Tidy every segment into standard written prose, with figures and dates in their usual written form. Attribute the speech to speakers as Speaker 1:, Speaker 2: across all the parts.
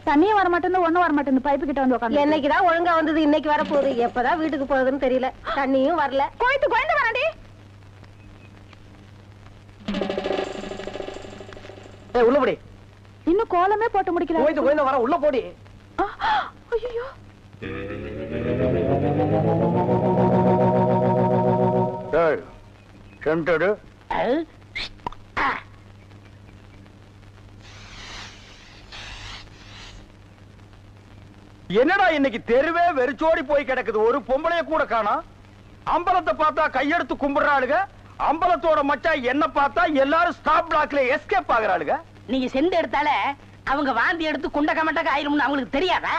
Speaker 1: தண்ணியே வர மாட்டேன்னு ஒண்ணும் வர மாட்டேன்னு பைப்பு கிட்ட வந்து உட்காந்து.
Speaker 2: என்னைக்குதான் ஒழுங்கா வந்தது, இன்னைக்கு வர போகுது. எப்பதான் வீட்டுக்கு போகுதுன்னு தெரியல. தண்ணியும் வரல.
Speaker 1: கோயத்து கோயந்து வராண்டி.
Speaker 3: உள்ள போடி.
Speaker 1: இன்னும் கோலமே போட்டு முடிக்கல.
Speaker 3: கோயத்து கோயந்து வர, உள்ள போடி.
Speaker 1: ஐயோ
Speaker 3: சென்டடு என்னடா இன்னைக்கு தெருவே வெறிச்சோடி போய் கிடக்குது. ஒரு பொம்பளைய கூட காணோம். அம்பலத்தை பார்த்தா கையெடுத்து கும்பிடுறாளுங்க. அம்பலத்தோட மச்சா என்ன பார்த்தா எல்லாரும் ஸ்டாப் பிளாக்ல எஸ்கேப் ஆகுறாளுங்க.
Speaker 4: நீங்க செண்டு எடுத்தால அவங்க வாந்தி எடுத்து குண்ட கமட்டக்க ஆயிரும்னு அவங்களுக்கு தெரியாதா?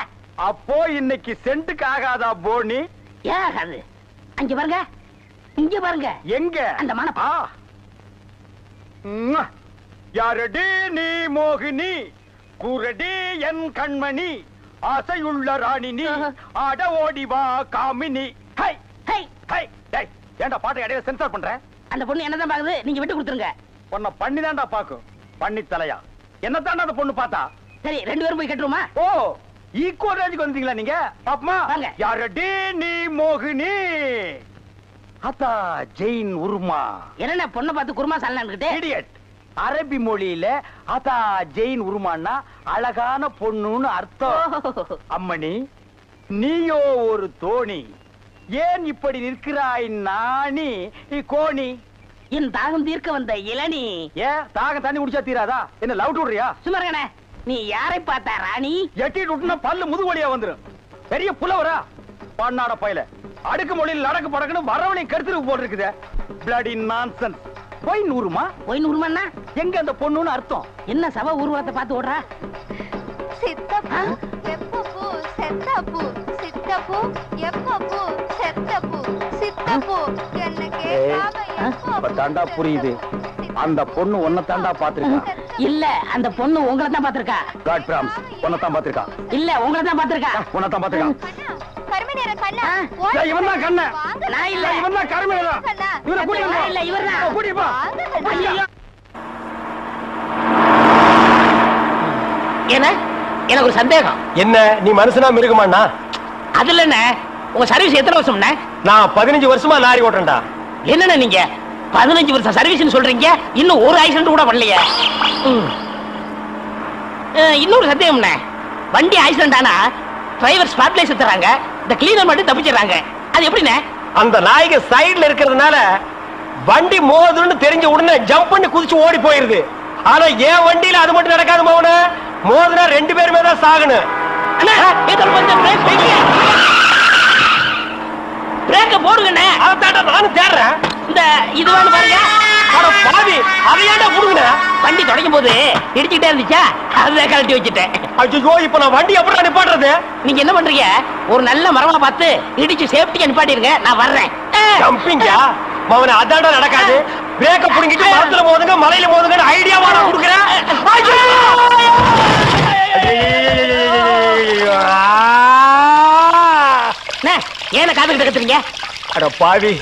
Speaker 3: அப்போ இன்னைக்கு சென்ட்டுக்கு ஆகாதா போனி?
Speaker 4: ஏன் ஆகாது? அங்க பாருங்க, இங்க பாருங்க.
Speaker 3: எங்க
Speaker 4: அந்த மனப்பா
Speaker 3: யாரடி நீ மோகினி, கூரடி என் கண்மணி, ஆசையுள்ள ராணினி, ஆட ஓடி வா காமினி. ஹை
Speaker 4: ஹை
Speaker 3: ஹை டேய், ஏன்டா பாட்டை இடையில சென்சார் பண்ற?
Speaker 4: அந்த பொண்ணு என்னதான் பாக்குது, நீங்க விட்டு கொடுத்துருங்க.
Speaker 3: உன்னை பண்ணி தான்டா பாக்கும். பண்ணி தலையா என்னத்தாண்டா அந்த பொண்ணு பார்த்தா?
Speaker 4: சரி, ரெண்டு பேரும் போய் கட்டுருமா?
Speaker 3: ஓ, ஈக்குவல் ரேஞ்சுக்கு வந்தீங்களா நீங்க? பாப்பமா,
Speaker 4: வாங்க.
Speaker 3: யாரடி நீ மோகினி, அத்தா ஜெயின் உருமா.
Speaker 4: என்ன பொண்ணை பார்த்து குருமா சாலன்னுகிட்டு?
Speaker 3: இடியட். அரபி மொழியில அதா ஜெயின் உருமான்னா அழகான பொண்ணுன்னு அர்த்தம். அம்மணி, நீயோ ஒரு தோணி, ஏன் இப்படி நிற்கிறாய் நாணி கோணி?
Speaker 4: என் தாகம் தீர்க்க வந்த இளநீ.
Speaker 3: ஏன் தாகம் தண்ணி குடிச்சா தீராதா? என்ன லவ் விடுறியா?
Speaker 4: சும்மா இருக்கனே. நீ யாரை பார்த்தா ராணி?
Speaker 3: எட்டிட்டு விட்டுனா பல்லு முதுகு வழியா வந்துரும். பெரிய புலவரா பண்ணாட பையல. அடுக்கு மொழியில் நடக்கு படக்குன்னு வரவனையும் கருத்துருக்கு போட்டு இருக்குது. Bloody nonsense. போய் நூறுமா?
Speaker 4: போய் நூறுமாண்ணா
Speaker 3: எங்க அந்த பொண்ணுன்னு அர்த்தம்?
Speaker 4: என்ன சவ ஊர்வலத்தை பார்த்து ஓடுறா?
Speaker 5: சித்தப்பூ எப்பப்பூ செத்தப்பூ, சித்தப்பூ எப்பப்பூ செத்தப்பூ, சித்தப்பூ என்ன கேட்காம
Speaker 3: தாண்டா புரியுது. அந்த பொண்ணு உன்னை தாண்டா பாத்திருக்கா.
Speaker 4: இல்ல, அந்த பொண்ணு உங்களை தான் பாத்திருக்கா.
Speaker 3: காட் பிராம்ஸ், உன்னை தான் பாத்திருக்கா.
Speaker 4: இல்ல, உங்களை தான் பாத்திருக்கா.
Speaker 3: உன்னை தான் பாத்திருக்கா.
Speaker 5: கருமநேர கண்ணா,
Speaker 3: இவன் தான் கண்ண.
Speaker 4: நான் இல்ல.
Speaker 3: இவன் தான் கருமேல. இவனை கூட்டிட்டு போ.
Speaker 4: இல்ல, இவர்தான்.
Speaker 3: கூட்டிட்டு போ.
Speaker 4: ஐயோ. என்ன? எனக்கு ஒரு சந்தேகம்.
Speaker 6: என்ன, நீ மனுஷனா மிருகமாண்ணா?
Speaker 4: அதுல என்ன, உங்க சர்வீஸ் எத்தனை வருஷம்னா?
Speaker 6: நான் 15 வருஷமா லாரி ஓட்டுறேன்டா.
Speaker 4: என்னன்னா நீங்க 15 வருஷம் சர்வீஸ்னு சொல்றீங்க, இன்னும் ஒரு ஆக்சிடென்ட் கூட பண்ணலையே. இன்னொரு சந்தேகம்ண்ணே, வண்டி ஆக்சிடென்ட் ஆனா டிரைவர் ஸ்பாட்ல செத்துறாங்க, இந்த கிளீனர் மட்டும் தப்பிச்சிடறாங்க. அது எப்படிண்ணே?
Speaker 6: அந்த நாய்க்கு சைடுல இருக்கிறதுனால வண்டி மோதுன்னு தெரிஞ்ச உடனே ஜம்ப் பண்ணி குதிச்சு ஓடி போயிருது. ஆனா என் வண்டியில அது மட்டும் நடக்காது மோன. மோதுனா 2 பேருமே தான் சாகணும்.
Speaker 4: பிரேக்க போடுங்கண்ணே.
Speaker 6: அதான்டா நானும் தேடுறேன்.
Speaker 4: இந்த இது வேணும் பாருங்க.
Speaker 6: பாவி, அதையாண்டா புடுங்கண்ணே.
Speaker 4: வண்டி தொடங்கும் போது இடிச்சுக்கிட்டே இருந்துச்சா, அதை கழட்டி வச்சுட்டேன்.
Speaker 6: ஐயோ, இப்ப நான் வண்டி எப்படி நிப்பாட்டுறது?
Speaker 4: நீங்க என்ன பண்றீங்க, ஒரு நல்ல மரமா பார்த்து இடிச்சு சேஃப்டியா நிப்பாட்டிருங்க, நான் வர்றேன்.
Speaker 6: ஜம்பிங்கா மவன, அதான்டா நடக்காது. பிரேக்க புடுங்கிட்டு மரத்துல மோதுங்க, மலையில மோதுங்க ஐடியாவா நான் கொடுக்குறேன்.
Speaker 4: ஏன காதுகிட்ட கத்துறீங்க?
Speaker 6: அட பாவி,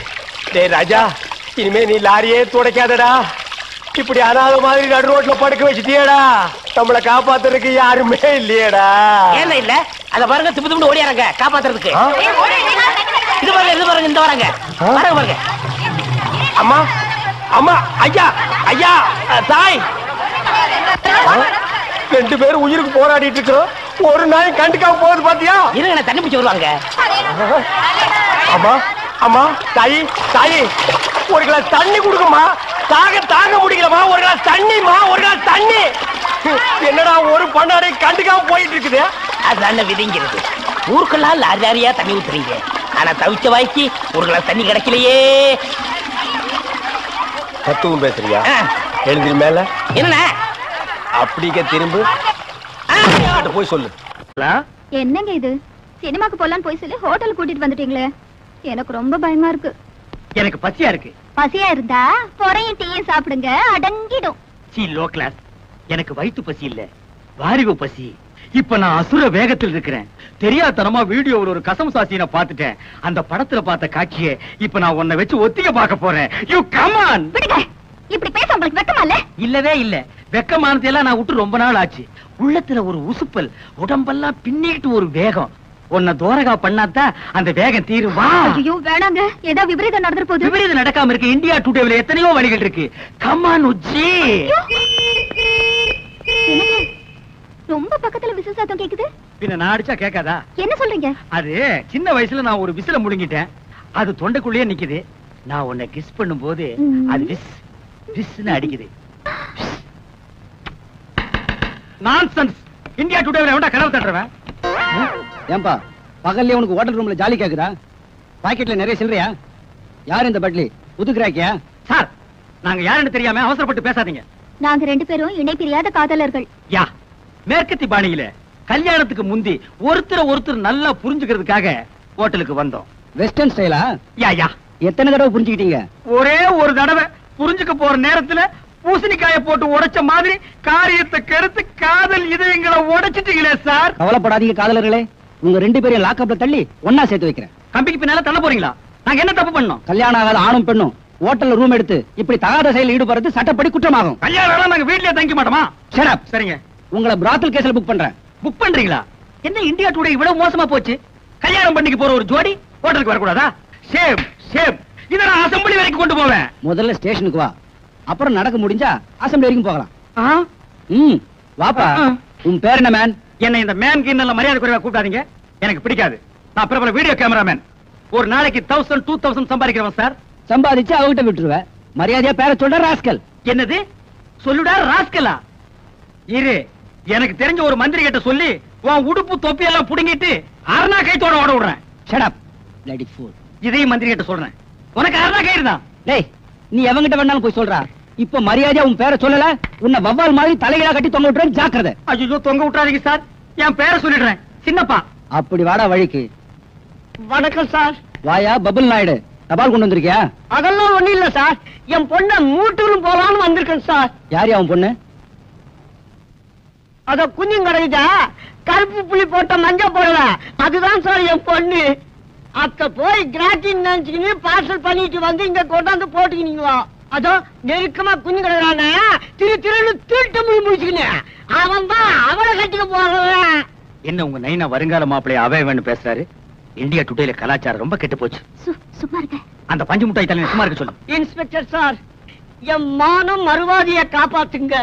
Speaker 6: டேய் ராஜா, இனிமே நீ லாரியே துடைக்காதடா. இப்படி அனாத மாதிரி நடு ரோட்ல படுக்க வச்சுட்டியடா. நம்மளை காப்பாத்துறதுக்கு யாருமே இல்லையடா.
Speaker 4: ஏன் இல்ல? அத பாருங்க, திப்பு திப்பு ஓடியாரங்க காப்பாத்துறதுக்கு. இது பாருங்க, இது பாருங்க, இந்த வராங்க பாருங்க பாருங்க.
Speaker 6: அம்மா, அம்மா, ஐயா, ஐயா, தாய், 2 பேரும் உயிருக்கு போராடிட்டு இருக்கிறோம். ஒரு நாய் கண்டுக்காம போகுது பாத்தியா?
Speaker 4: இருங்க, தண்ணி பிடிச்சி வருவாங்க.
Speaker 6: அம்மா, அம்மா, தாயி, தாயி, ஒரு கிளாஸ் தண்ணி கொடுக்குமா. தாங்க முடியலமா. ஒரு கிளாஸ் தண்ணிமா, ஒரு கிளாஸ் தண்ணி. என்னடா ஒரு பண்ணாடை கண்டுக்காம போயிட்டு இருக்குது.
Speaker 4: அதுதான விதிங்கிறது. ஊருக்கெல்லாம் லாரி லாரியா தண்ணி ஊத்துறீங்க, ஆனா தவிச்ச வாய்க்கு ஒரு கிளாஸ் தண்ணி கிடைக்கலையே.
Speaker 6: தத்துவம் பேசுறியா? எழுதி மேல
Speaker 4: என்ன
Speaker 6: அப்படிக்க திரும்ப போய் சொல்லு.
Speaker 5: என்னங்க இது, சினிமாக்கு போலான்னு போய் சொல்லி ஹோட்டல் கூட்டிட்டு வந்துட்டீங்களே, எனக்கு ரொம்ப பயமா இருக்கு.
Speaker 7: எனக்கு பசியா இருக்கு.
Speaker 5: பசியா இருந்தா பொறையும் டீயும் சாப்பிடுங்க, அடங்கிடும்.
Speaker 7: C low class. எனக்கு வயிற்று பசி இல்ல, வாரிவு பசி. இப்ப நான் அசுர வேகத்தில் இருக்கிறேன். தெரியாதனமா வீடியோவில் ஒரு கசம் சாசியை பார்த்துட்டேன். அந்த படத்துல பார்த்த காட்சியை இப்ப நான் உன்னை வச்சு ஒத்திக பார்க்க போறேன். You come on.
Speaker 5: விடுங்க. இப்படி பேச உங்களுக்கு வெக்கமா இல்ல?
Speaker 7: இல்லவே இல்ல. வெக்கமானதை எல்லாம் நான் விட்டு ரொம்ப நாள் ஆச்சு. உள்ளத்துல ஒரு உசுப்பல், உடம்பெல்லாம் பின்னிட்டு ஒரு வேகம். உன்னை தோரகா பண்ணாதான் அந்த வேகம் தீரும். வா.
Speaker 5: ஐயோ வேணாங்க, ஏதாவது விபரீதம் நடந்துற போகுது.
Speaker 7: விபரீதம் நடக்காம இருக்கு. இந்தியா டுடேல எத்தனையோ வழிகள் இருக்கு. கமான் உச்சி.
Speaker 5: என்னங்க, ரொம்ப பக்கத்துல விசில் சத்தம் கேக்குது.
Speaker 7: பின்ன நான் அடிச்சா கேட்காதா?
Speaker 5: என்ன சொல்றீங்க?
Speaker 7: அது சின்ன வயசுல நான் ஒரு விசில முழுங்கிட்டேன். அது தொண்டைக்குள்ளேயே நிக்குது. நான் உன்னை கிஸ் பண்ணும் போது அது விஸ் விஸ்னு அடிக்குது. நான்சென்ஸ். இந்தியா டுடேல எவன்டா கனவு தட்டுறவன்?
Speaker 6: ஏன்பா பகல்ல உனக்கு ஹோட்டல் ரூம்ல ஜாலி கேக்குதா? பாக்கெட்ல நிறைய சில்லறையா? யார் இந்த பட்லி? புதுக்குறாக்கியா?
Speaker 7: சார், நாங்க யாருன்னு தெரியாம அவசரப்பட்டு பேசாதீங்க.
Speaker 5: நாங்க 2 பேரும் இணை பிரியாத காதலர்கள்.
Speaker 7: யா, மேற்கத்தி பாணியில கல்யாணத்துக்கு முந்தி ஒருத்தர் நல்லா புரிஞ்சுக்கிறதுக்காக ஹோட்டலுக்கு வந்தோம்.
Speaker 6: வெஸ்டர்ன் ஸ்டைலா?
Speaker 7: யா யா.
Speaker 6: எத்தனை தடவை புரிஞ்சுக்கிட்டீங்க?
Speaker 7: ஒரே ஒரு தடவை புரிஞ்சுக்க போற நேரத்துல பூசணிக்காய போட்டு உடைச்ச மாதிரி காரியத்தை கெடுத்து காதல் இதயங்களை உடைச்சிட்டீங்களே சார்.
Speaker 6: கவலைப்படாதீங்க காதலர்களே, உங்க 2 பேரையும் லாக்அப்ல தள்ளி ஒன்னா சேர்த்து வைக்கிறேன்.
Speaker 7: கம்பிக்கு பின்னால தள்ள போறீங்களா? நாங்க என்ன தப்பு பண்ணோம்?
Speaker 6: கல்யாணம் ஆகாத ஆணும் பெண்ணும் ஹோட்டல்ல ரூம் எடுத்து இப்படி தகாத செயலில் ஈடுபடுறது சட்டப்படி குற்றமாகும்.
Speaker 7: கல்யாணம் நாங்க வீட்லயே தங்க மாட்டோமா?
Speaker 6: Shut up.
Speaker 7: சரிங்க.
Speaker 6: உங்களை பிராத்தல் கேஸ்ல புக் பண்றேன்.
Speaker 7: புக் பண்றீங்களா? என்ன இந்தியா டுடே இவ்வளவு மோசமா போச்சு? கல்யாணம் பண்ணிக்கு போற ஒரு ஜோடி ஹோட்டலுக்கு வரக்கூடாதா? Same same. இத நான் அசெம்பிளி வரைக்கும் கொண்டு போவேன்.
Speaker 6: முதல்ல ஸ்டேஷனுக்கு வா, அப்புறம் நடக்க முடிஞ்சா அசெம்பிளி வரைக்கும் போகலாம். வாப்பா. உன் பேர் என்ன மேன்?
Speaker 7: என்ன இந்த மேன் கிண்ணல மரியாதை குறைவா கூப்பிடாதீங்க. எனக்கு பிடிக்காது. நான் பிரபல வீடியோ கேமராமேன். ஒரு நாளைக்கு 1000 2000 சம்பாதிக்கிறவன் சார்.
Speaker 6: சம்பாதிச்சு அவகிட்ட விட்டுருவேன். மரியாதையா பேர சொல்ற ராஸ்கல்.
Speaker 7: என்னது சொல்லுடா ராஸ்கலா? இரு, எனக்கு தெரிஞ்ச ஒரு மந்திரி கிட்ட சொல்லி உன் உடுப்பு தொப்பி எல்லாம் புடுங்கிட்டு அரணா கைத்தோட ஓட விடுறேன்.
Speaker 6: Shut up, bloody fool.
Speaker 7: இதையும் மந்திரி கிட்ட சொல்றேன். உனக்கு அரணா கயிறு தான்.
Speaker 6: டேய், நீ எவங்கிட்ட வேணாலும் போய் சொல்றா. இப்ப மரியாதையா உன் பேரை சொல்லல, உன்னை வவ்வால் மாதிரி தலையில கட்டி தொங்க விட்டுறேன். ஜாக்கிரதை.
Speaker 7: ஐயோ, தொங்க விட்டுறாதீங்க சார். என் பேரை சொல்லிடுறேன். சின்னப்பா.
Speaker 6: அப்படி வாடா வழிக்கு.
Speaker 7: வணக்கம் சார்.
Speaker 6: வாயா பபுல் நாயுடு, தபால் கொண்டு வந்திருக்கியா?
Speaker 2: அதெல்லாம் ஒண்ணு இல்ல சார், என் பொண்ண மூட்டூரும் போலான்னு வந்திருக்கேன் சார்.
Speaker 6: யார் அவன் பொண்ணு?
Speaker 2: அத குஞ்சும் கிடைக்குதா, கருப்பு புள்ளி போட்ட மஞ்ச போடல, அதுதான் சார் என் பொண்ணு. அத்த போய் கிராட்டின் நினைச்சுக்கின்னு பார்சல் பண்ணிட்டு வந்து இங்க கொண்டாந்து போட்டுக்கினீங்களா? அதோ நெருக்கமா குஞ்சு கிடக்குறான திருன்னு திருட்டு முடி முடிச்சுக்கினேன். அவன் தான் அவளை கட்டிக்க போறவன்.
Speaker 7: என்ன உங்க நைனா வருங்கால மாப்பிளைய அவைவன்னு பேசுறாரு? இந்தியா டுடேல கலாச்சாரம் ரொம்ப கெட்டு போச்சு.
Speaker 5: சும்மா இருக்க.
Speaker 7: அந்த பஞ்சு முட்டாய் தலையை சும்மா இருக்க சொல்லு.
Speaker 2: இன்ஸ்பெக்டர் சார், என் மானம் மறுவாதிய காப்பாத்துங்க.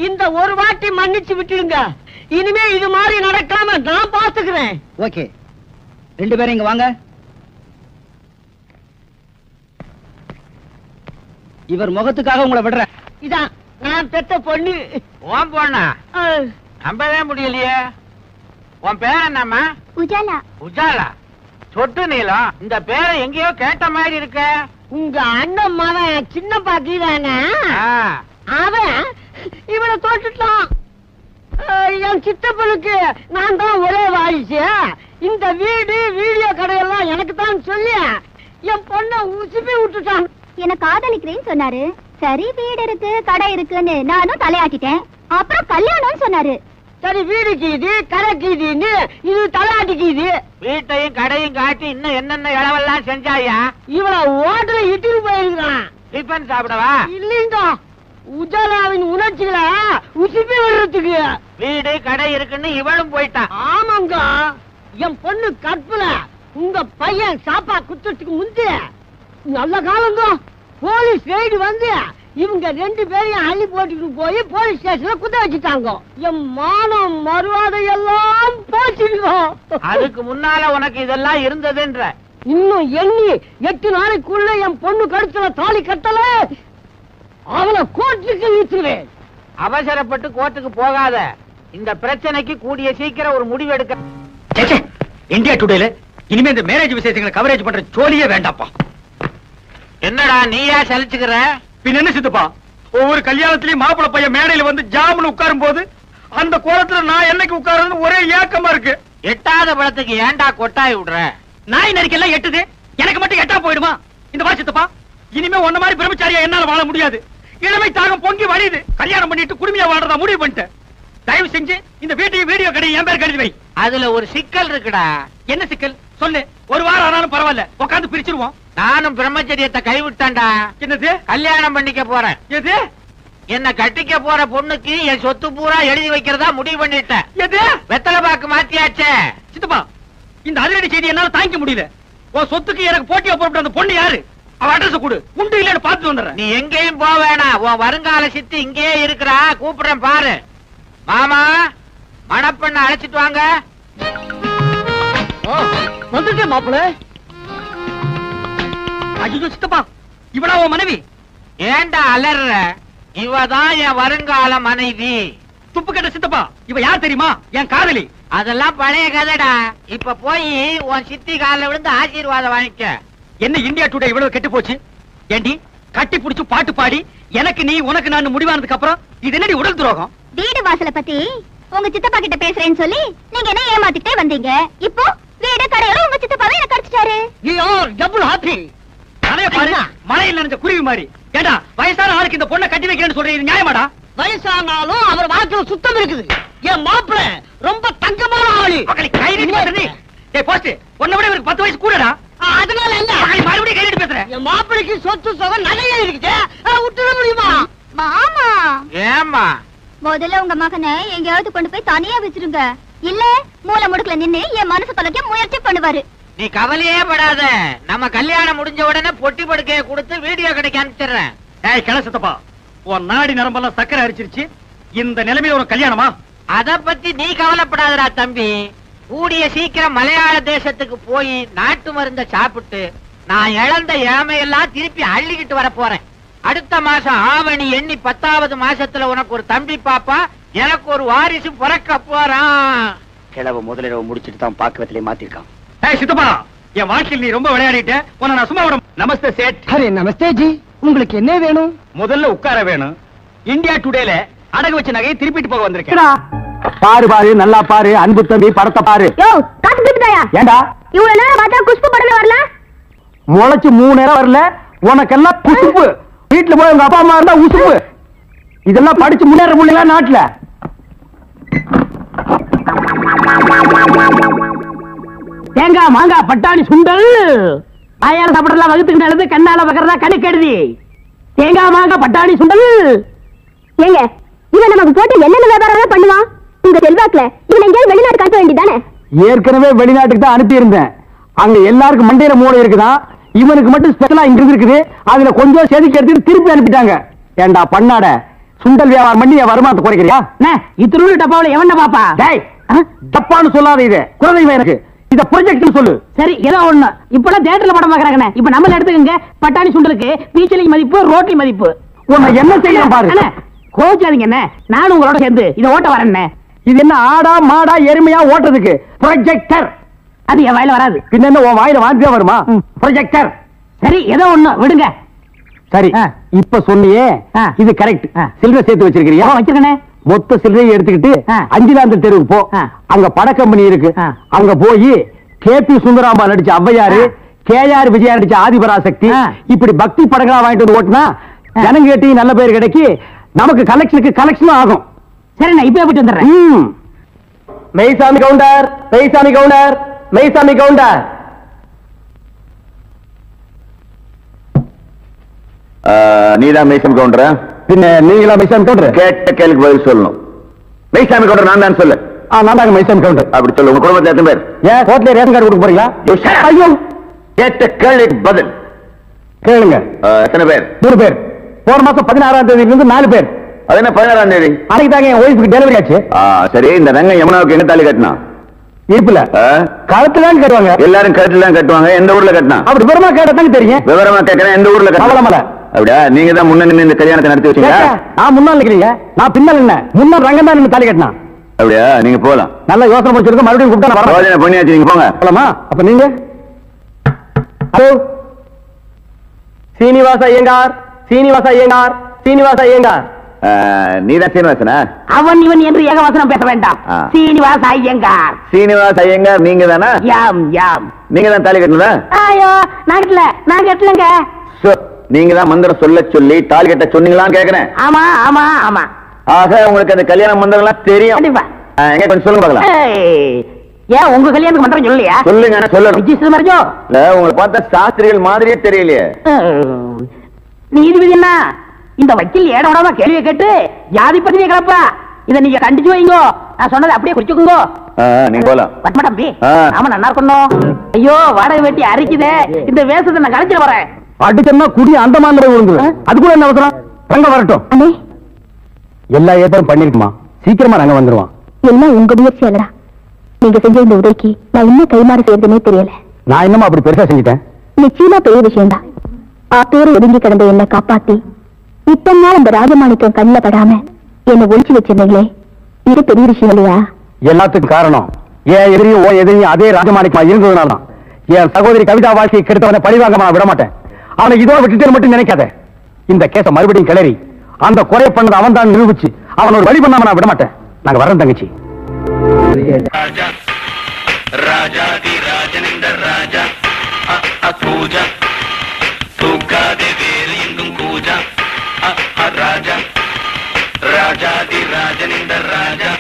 Speaker 2: இந்த ஒரு வாட்டி மன்னிச்சு விட்டுடுங்க. இனிமே இது மாதிரி நடக்காம நான் பாத்துக்கிறேன்.
Speaker 6: ஓகே, 2 பேரும் இங்க வாங்க. இவர் முகத்துக்காக உங்களை விடுறேன்.
Speaker 2: இதான் நான் பெத்த பொண்ணு.
Speaker 4: உன் பொண்ணா? நம்பவே முடியலையே. உன் பேர் என்னம்மா?
Speaker 5: உஜாலா.
Speaker 4: உஜாலா? சொட்டு நீளம். இந்த பேரை எங்கேயோ கேட்ட மாதிரி இருக்க.
Speaker 2: உங்க அண்ணன் மகன் சின்ன பாக்கிதானே, அவன் இவனை தோட்டுட்டான். என் சித்தப்பனுக்கு நான் தான் ஒரே வாரிசு. இந்த வீடு வீடியோ கடையெல்லாம் எனக்கு தான் சொல்லி என் பொண்ணை உசுப்பி விட்டுட்டான்.
Speaker 5: என்ன காதலிக்கிறேன்னு சொன்னாரு. சரி, வீடு இருக்கு கடை இருக்குன்னு நானும் தலையாட்டிட்டேன். அப்புறம் கல்யாணம்னு சொன்னாரு.
Speaker 2: சரி, வீடு கீது கடை கீதுன்னு இது தலையாட்டிக்குது.
Speaker 4: வீட்டையும் கடையும் காட்டி இன்னும் என்னென்ன இளவெல்லாம் செஞ்சாயா?
Speaker 2: இவளை ஓட்டல இட்டுட்டு போயிருக்கான்.
Speaker 4: டிஃபன் சாப்பிடவா?
Speaker 2: இல்லைங்க, உஜாலாவின் உணர்ச்சிகளை உசுப்பி விடுறதுக்கு.
Speaker 4: வீடு கடை இருக்குன்னு இவளும் போயிட்டான்.
Speaker 2: ஆமாங்க, என் பொண்ணு கற்பல உங்க பையன் சாப்பா குத்துறதுக்கு முந்தி நல்ல காலங்க போலீஸ் ரெய்டு வந்து இவங்க 2 பேரையும் அள்ளி போட்டுட்டு போய் போலீஸ் ஸ்டேஷன்ல குத்த வச்சுட்டாங்க. என் மானம் மறுவாதை எல்லாம் போச்சுங்க.
Speaker 4: அதுக்கு முன்னால உனக்கு இதெல்லாம் இருந்ததுன்ற.
Speaker 2: இன்னும் எண்ணி 8 நாளைக்குள்ள என் பொண்ணு கழுத்துல தாலி கட்டல, அவளை கோர்ட்டுக்கு இழுத்துவேன்.
Speaker 4: அவசரப்பட்டு கோர்ட்டுக்கு போகாத. இந்த பிரச்சனைக்கு கூடிய சீக்கிரம் ஒரு முடிவு எடுக்க.
Speaker 7: இந்தியா டுடேல இனிமே இந்த மேரேஜ் விசேஷங்களை கவரேஜ் பண்ற ஜோலியே வேண்டாப்பா.
Speaker 4: என்னடா நீயா சலிச்சுக்கிற?
Speaker 7: பின்ன என்ன சித்தப்பா, ஒவ்வொரு கல்யாணத்திலயும் மாப்பிள்ளை பையன் மேடையில வந்து ஜாமுன்னு உட்காரும் போது அந்த கோலத்துல நான் என்னைக்கு உட்காருன்னு ஒரே ஏக்கமா இருக்கு.
Speaker 4: எட்டாத பழத்துக்கு ஏன்டா கொட்டாய் விடுற?
Speaker 7: நாய் நரிக்கெல்லாம் எட்டுது, எனக்கு மட்டும் எட்டா போயிடுமா? இந்த வா சித்தப்பா, இனிமே ஒன்ன மாதிரி பிரம்மச்சாரியா என்னால வாழ முடியாது. இளமை தாகம் பொங்கி வழியுது. கல்யாணம் பண்ணிட்டு குடுமையா வாழ்றதா முடிவு பண்ணிட்டேன். தயவு செஞ்சு இந்த வீட்டையும் வீடியோ கடையை என் பேர் கழுதி வை.
Speaker 4: அதுல ஒரு சிக்கல் இருக்குடா.
Speaker 7: என்ன சிக்கல் சொல்லு. ஒரு வாரம் ஆனாலும் பரவாயில்ல, உட்காந்து பிரிச்சிருவோம்.
Speaker 8: நானும் பிரம்மச்சரியத்தை கைவிட்டேன்டா.
Speaker 7: என்னது?
Speaker 8: கல்யாணம் பண்ணிக்க போறேன்.
Speaker 7: எது?
Speaker 8: என்ன கட்டிக்க போற பொண்ணுக்கு என் சொத்து பூரா எழுதி வைக்கிறதா முடிவு பண்ணிட்டேன்.
Speaker 7: எது?
Speaker 8: வெத்தலை பாக்கு மாத்தியாச்சே.
Speaker 7: சித்தப்பா, இந்த அதிரடி செய்தி என்னால தாங்கிக்க முடியல. உன் சொத்துக்கு எனக்கு போட்டியா போட்டு அந்த பொண்ணு யாரு? அவ அட்ரஸ் கொடு, உண்டு இல்லன்னு பார்த்து வந்துடுறேன்.
Speaker 8: நீ எங்கேயும் போக வேணாம். உன் வருங்கால சித்தி இங்கேயே இருக்கிறா. கூப்பிடுறேன் பாரு. மாமா, மணப்பெண்ண அழைச்சிட்டு வாங்க.
Speaker 2: வந்துட்டேன் மாப்பிள்ள.
Speaker 7: ஐயோ சித்தப்பா, இவனா உன் மனைவி?
Speaker 8: ஏண்டா அலற? இவதான் என் வருங்கால மனைவி.
Speaker 7: துப்பு கட்ட சித்தப்பா, இவ யார் தெரியுமா? என் காதலி.
Speaker 8: அதெல்லாம் பழைய கதைடா. இப்ப போய் உன் சித்தி காலில் விழுந்து ஆசீர்வாதம் வாங்கிக்க.
Speaker 7: என்ன இந்தியா டுடே இவ்வளவு கெட்டு போச்சு? ஏண்டி கட்டி புடிச்சு பாட்டு பாடி எனக்கு நீ உனக்கு நான் முடிவானதுக்கு அப்புறம் இது என்னடி உடல் துரோகம்?
Speaker 5: வீடு வாசல பத்தி உங்க சித்தப்பா கிட்ட பேசுறேன்னு சொல்லி நீங்க என்ன ஏமாத்திட்டே வந்தீங்க. இப்போ வீடு கடையோட உங்க சித்தப்பாவே எனக்கு அடிச்சிட்டாரு.
Speaker 7: ஐயோ டபுள் ஹாப்பி. அதே பாரு, மழையில் நனைஞ்ச குருவி மாதிரி. ஏண்டா வயசான ஆளுக்கு இந்த பொண்ணை கட்டி வைக்கிறேன்னு சொல்றீங்க, இது நியாயமாடா?
Speaker 2: வயசானாலும் அவர் வாக்குல சுத்தம் இருக்குது. என் மாப்பிள்ள ரொம்ப தங்கமான ஆளு.
Speaker 7: கை நீட்டி பேசுறீ? ஏய் போஸ்ட், உன்னை விட இவருக்கு 10 வயசு கூடடா.
Speaker 2: அதனால என்ன?
Speaker 7: மறுபடியும் கை நீட்டி பேசுறேன்.
Speaker 2: என் மாப்பிளைக்கு சொத்து சுகம் நிறைய இருக்குது. விட்டுட முடியுமா?
Speaker 5: மாமா,
Speaker 8: ஏமா
Speaker 5: முதல்ல உங்க மகனை எங்கேயாவது கொண்டு போய் தனியா வச்சிருங்க. இல்ல மூளை முடுக்கல நின்னு என் மனசு தொலைக்க முயற்சி பண்ணுவாரு.
Speaker 8: நீ கவலையே படாத. நம்ம கல்யாணம் முடிஞ்ச உடனே பொட்டி படுக்கையை கொடுத்து வீடியோ கடைக்கு அனுப்பிச்சிடுறேன்.
Speaker 7: ஏய் கிள சித்தப்பா, உன் நாடி நரம்பெல்லாம் சக்கரை அரிச்சிருச்சு. இந்த நிலைமையில ஒரு கல்யாணமா?
Speaker 8: அத பத்தி நீ கவலைப்படாதடா தம்பி. கூடிய சீக்கிரம் மலையாள தேசத்துக்கு போய் நாட்டு மருந்த சாப்பிட்டு நான் இழந்த இளமையெல்லாம் திருப்பி அள்ளிக்கிட்டு வர போறேன். அடுத்த மாசம் ஆவணி எண்ணி 10வது மாசத்துல உனக்கு ஒரு தம்பி பாப்பா, எனக்கு ஒரு வாரிசு பிறக்க போறான்.
Speaker 6: கிழவ முதலிரவு முடிச்சிட்டு தான் பாக்குறதுல மாத்திருக்கான்.
Speaker 7: ஏய் சித்தப்பா, என் வாழ்க்கையில் நீ ரொம்ப விளையாடிட்ட. உன்னை நான் சும்மா விட. நமஸ்தே சேட்.
Speaker 2: அரே நமஸ்தே ஜி, உங்களுக்கு என்ன வேணும்?
Speaker 7: முதல்ல உட்கார வேணும். இந்தியா டுடேல அடகு வச்ச நகையை திருப்பிட்டு போக வந்திருக்கேன்.
Speaker 6: பாரு பாரு, நல்லா பாரு, அன்பு தம்பி படத்தை பாரு.
Speaker 5: யோ காத்து திருப்பிட்டாயா?
Speaker 6: ஏண்டா
Speaker 5: இவ்வளவு நேரம் பார்த்தா குஷ்பு படமே வரல.
Speaker 6: முளைச்சு 3 நேரம் வரல, உனக்கெல்லாம் குசுப்பு. வீட்டுல போய் உங்க அப்பா அம்மா இருந்தா உசுப்பு. இதெல்லாம் படிச்சு முன்னேற முடியல நாட்டுல.
Speaker 2: தேங்காய் மாங்காய் பட்டாணி சுண்டல் வாயால சாப்பிடலாம், வகுத்துக்கு நல்லது, கண்ணால பக்கறதா கணக்கு எழுதி. தேங்காய் மாங்காய் பட்டாணி சுண்டல்.
Speaker 5: ஏங்க இவன் நமக்கு போட்டு என்னென்ன வியாபாரம் பண்ணுவான்? உங்க செல்வாக்குல இவன் எங்கேயாவது வெளிநாடு காட்ட வேண்டியதானே?
Speaker 6: ஏற்கனவே வெளிநாட்டுக்கு தான் அனுப்பி இருந்தேன். அங்க எல்லாருக்கும் மண்டையில மூளை இருக்குதான், இவனுக்கு மட்டும் ஸ்பெஷலா இங்க இருக்குது. அதுல கொஞ்சம் செதுக்கி எடுத்துட்டு திருப்பி அனுப்பிட்டாங்க. ஏண்டா பண்ணாட, சுண்டல் வியாபாரம் பண்ணி என் வருமானத்தை குறைக்கிறியா?
Speaker 2: இத்திரு டப்பாவில எவன பாப்பா?
Speaker 6: டேய், தப்பான்னு சொல்லாத. இது குழந்தைங்க எனக்கு இத ப்ரொஜெக்ட் சொல்லு.
Speaker 2: சரி ஏதோ ஒண்ணு. இப்பெல்லாம் தியேட்டர்ல படம் பாக்குறாங்கண்ணே. இப்ப நம்மள எடுத்துக்கங்க. பட்டாணி சுண்டலுக்கு பீச்சலி மதிப்பு, ரோட்டி மதிப்பு.
Speaker 6: உன்னை என்ன செய்யணும் பாரு.
Speaker 2: கோச்சாதீங்க என்ன, நானும் உங்களோட சேர்ந்து இதை ஓட்ட வரேன்.
Speaker 6: இது என்ன ஆடா மாடா எருமையா ஓட்டுறதுக்கு? ப்ரொஜெக்டர்.
Speaker 2: அது என் வாயில வராது.
Speaker 6: பின்ன என்ன உன் வாயில வாந்தியா வருமா? ப்ரொஜெக்டர்.
Speaker 2: சரி ஏதோ ஒண்ணு விடுங்க.
Speaker 6: சரி இப்ப சொன்னியே இது கரெக்ட். சில்லறை சேர்த்து வச்சிருக்கிறியா?
Speaker 2: வச்சிருக்கனே.
Speaker 6: மொத்த சில்லறையை எடுத்துக்கிட்டு 5ஆம் தெருவுக்கு போ. அங்க பட கம்பெனி இருக்கு. அங்க போய் கேபி சுந்தராம்பா நடிச்ச ஔவையாரு, கேஆர் விஜயா நடிச்ச ஆதிபராசக்தி, இப்படி பக்தி படங்களா வாங்கிட்டு வந்து ஓட்டுனா ஜனங்கேட்டி நல்ல பேர் கிடைக்கி நமக்கு கலெக்ஷனுக்கு கலெக்ஷனும் ஆகும்.
Speaker 2: சரி நான் இப்ப போயிட்டு வந்துடுறேன்.
Speaker 6: மெய்சாமி கவுண்டர், மெய்சாமி கவுண்டர், மெய்சாமி கவுண்டர்.
Speaker 3: நீதான் மெய்சாமி கவுண்டரா?
Speaker 6: பின்ன நீங்களா மெய்சாமி கவுண்டர்?
Speaker 3: கேட்ட கேள்விக்கு பதில் சொல்லணும். மெய்சாமி கவுண்டர் நான் தான் சொல்லு.
Speaker 6: நான் தாங்க மைசாமி கவுண்டர்.
Speaker 3: அப்படி சொல்லு. உங்க குடும்பத்துல எத்தனை பேர்?
Speaker 6: ஏன் கோட்ல ரேஷன் கார்டு கொடுக்க போறீங்களா?
Speaker 3: ஐயோ, கேட்ட கேள்விக்கு பதில்
Speaker 6: கேளுங்க.
Speaker 3: எத்தனை பேர்?
Speaker 6: 3 பேர். போன மாசம் 16ஆம் தேதியில இருந்து 4 பேர்.
Speaker 3: அது என்ன 16ஆம் தேதி?
Speaker 6: அன்னைக்கு தாங்க என் ஒய்ஃபுக்கு டெலிவரி ஆச்சு.
Speaker 3: சரி, இந்த ரங்கம் யமுனாவுக்கு என்ன தாலி கட்டினா?
Speaker 6: இருப்புல கழுத்துல கட்டுவாங்க.
Speaker 3: எல்லாரும் கழுத்துல தான் கட்டுவாங்க. எந்த ஊர்ல கட்டினா?
Speaker 6: அப்படி விவரமா கேட்டதாங்க தெரியும்.
Speaker 3: விவரமா கேட்கிறேன். எந்த ஊர்ல கட்டல? அப்படியா? நீங்க தான் முன்ன நின்று இந்த கல்யாணத்தை நடத்தி வச்சீங்க.
Speaker 6: நான் முன்னாள் நிக்கிறீங்க, நான் பின்னால் என்ன? முன்னாள் ரங்கம் தான் நின்று தாலி கட்டினா.
Speaker 3: அப்படியா? நீங்க போலாம்.
Speaker 6: நல்ல யோசனை முடிச்சிருக்க. மறுபடியும் கூப்பிட்டா
Speaker 3: பண்ணியாச்சு. நீங்க போங்க.
Speaker 6: போலாமா? அப்ப நீங்க ஹலோ சீனிவாச ஐயங்கார், சீனிவாச ஐயங்கார், சீனிவாச ஐயங்கார்.
Speaker 3: நீதான் சீனிவாசனா?
Speaker 2: அவன் இவன் என்று ஏகவசனம் பேச வேண்டாம். சீனிவாச ஐயங்கார்.
Speaker 3: சீனிவாச ஐயங்கார் நீங்க தானா?
Speaker 2: யாம் யாம்.
Speaker 3: நீங்க தான் தாலி கட்டல?
Speaker 2: ஐயோ நான் கட்டலங்க.
Speaker 3: நீங்க தான் மந்திரம் சொல்ல சொல்லி தாலி கட்ட சொன்னீங்களான்னு கேக்குறேன்.
Speaker 2: ஆமா ஆமா ஆமா.
Speaker 3: ஆக உங்களுக்கு அந்த கல்யாண மந்திரம் எல்லாம் தெரியும்.
Speaker 2: கண்டிப்பா.
Speaker 3: எங்க கொஞ்சம் சொல்லுங்க பார்க்கலாம்.
Speaker 4: ஏன் உங்க கல்யாணத்துக்கு மந்திரம் சொல்லலையா?
Speaker 3: சொல்லுங்க, சொல்லணும்.
Speaker 4: ரிஜிஸ்டர் மறைஞ்சோ?
Speaker 3: உங்களை பார்த்தா சாஸ்திரிகள் மாதிரியே தெரியலையே.
Speaker 4: நீதிபதி என்ன இந்த வக்கீல் ஏட விடாம கேள்வியை கேட்டு ஜாதி பத்திரிகை கிளப்பா. இதை நீங்க கண்டிச்சு வைங்கோ. நான் சொன்னதை அப்படியே குறிச்சுக்குங்கோ.
Speaker 3: நீங்க போலாம்.
Speaker 4: பத்மா தம்பி, நாம நல்லா இருக்கணும். ஐயோ வாடகை வெட்டி அரிக்குதே, இந்த வேஷத்தை நான் கழிச்சு வரேன்.
Speaker 6: அடிச்சோம்னா குடி அந்த மாதிரி விழுந்து. அதுக்குள்ள என்ன அவசரம்? ரங்க வரட்டும்.
Speaker 5: அண்ணே,
Speaker 6: எல்லா ஏற்பாடும் பண்ணிருக்குமா, சீக்கிரமா ரங்க வந்துருவான்.
Speaker 5: எல்லாம் உங்க முயற்சி அல்லடா. நீங்க செஞ்ச இந்த உதவிக்கு நான் இன்னும் கைமாறு செய்யறதுனே தெரியல.
Speaker 6: நான் என்னமா அப்படி பெருசா செஞ்சுட்டேன்?
Speaker 5: நிச்சயமா பெரிய விஷயம்தான். ஆத்தோடு ஒதுங்கி கிடந்த என்னை காப்பாத்தி இத்தனை நாள் இந்த ராஜமாணிக்கம் கண்ணில் படாம என்னை ஒழிச்சு வச்சிருந்தீங்களே, இது பெரிய விஷயம் இல்லையா?
Speaker 6: எல்லாத்துக்கும் காரணம் என் எதிரியும் ஓ எதிரியும் அதே ராஜமாணிக்கமா இருந்ததுனால தான். என் சகோதரி கவிதா வாழ்க்கையை கெடுத்தவனை பழிவாங்க நான் விட மாட்டேன். அவனை இதோட விட்டுட்டு மட்டும் நினைக்காத. இந்த கேஸ மறுபடியும் கிளறி அந்த குறை பண்ணது அவன் தான் நிரூபிச்சு அவன் ஒரு வழி பண்ணாம நான் விட மாட்டேன். நாங்க வரேன் தங்கச்சி.
Speaker 9: ராஜாதி ராஜனிந்த ராஜா கூஜா தூக்காதே வேறு எங்கும் கூஜா ராஜா ராஜாதி ராஜனிந்த ராஜா.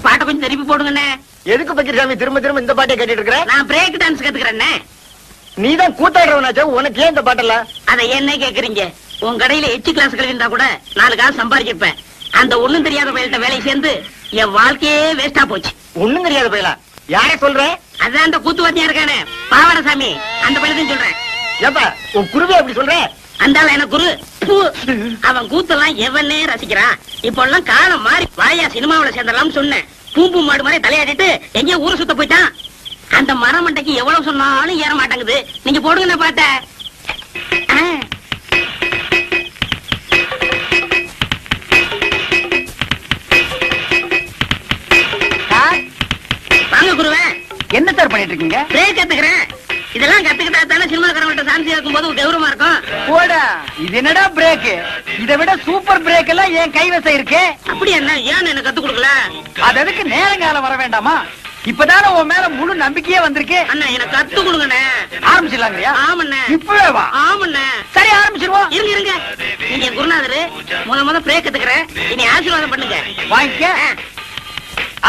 Speaker 4: பாட்டை கொஞ்சம் திருப்பி போடுங்கண்ணே.
Speaker 2: எதுக்கு பக்கிரசாமி திரும்ப திரும்ப இந்த பாட்டை கேட்டுட்டு இருக்கிற?
Speaker 4: நான் பிரேக் டான்ஸ் கத்துக்கிறேன்னே.
Speaker 2: நீ தான் கூத்தாடுறவனாச்சா, உனக்கு ஏன் இந்த பாட்டெல்லாம்?
Speaker 4: அதை என்ன கேக்குறீங்க? உன் கடையில எச்சு கிளாஸ் கழிந்தா கூட 4 காசு சம்பாதிச்சிருப்பேன். அந்த ஒண்ணும் தெரியாத பயில்கிட்ட வேலை சேர்ந்து என் வாழ்க்கையே வேஸ்டா போச்சு.
Speaker 2: ஒண்ணும் தெரியாத பயிலா? யாரே சொல்ற?
Speaker 4: அதான் அந்த கூத்துவாத்தியா இருக்கானே பாவடசாமி, அந்த பயிலத்தையும் சொல்றேன்.
Speaker 2: ஏப்பா உன் குருவே அப்படி சொல்ற?
Speaker 4: அந்தால எனக்கு குரு. அவன் கூத்தெல்லாம் எவனே ரசிக்கிறான். இப்ப எல்லாம் காலம் மாறி வாயா சினிமாவில சேர்ந்தலாம் சொன்னேன். பூம்பு மாடு மாதிரி தலையாடிட்டு எங்கேயோ ஊரு சுத்த போயிட்டான். அந்த மரமண்டைக்கு எவ்வளவு சொன்னாலும் ஏற மாட்டேங்குது. நீங்க போடுங்க பாட்ட. வாங்க குருவே.
Speaker 7: என்ன சார் பண்ணிட்டு இருக்கீங்க?
Speaker 4: பிரேக் கத்துக்கிறேன். இதெல்லாம் கத்துக்கிட்டா தானே சினிமாக்காரங்கள்ட்ட சான்ஸ் இருக்கும் போது கௌரவமா இருக்கும்.
Speaker 7: போடா, இது என்னடா பிரேக்? இதை விட சூப்பர் பிரேக் எல்லாம் என் கைவசம் இருக்கு.
Speaker 4: அப்படி என்ன ஏன் எனக்கு கத்து கொடுக்கல?
Speaker 7: அது அதுக்கு நேரங்காலம் வர வேண்டாமா? இப்பதானே உன் மேல முழு நம்பிக்கையே வந்திருக்கு.
Speaker 4: அண்ணா எனக்கு கத்து கொடுங்கண்ணே.
Speaker 7: ஆரம்பிச்சிடலாங்கய்யா?
Speaker 4: ஆமண்ணே.
Speaker 7: இப்பவே வா.
Speaker 4: ஆமண்ணே.
Speaker 7: சரி ஆரம்பிச்சிருவோம்.
Speaker 4: இருங்க இருங்க. நீங்க குருநாதரு முத பிரேக் கத்துக்கிறேன். இனி ஆசீர்வாதம் பண்ணுங்க.
Speaker 7: வாங்கிக்க.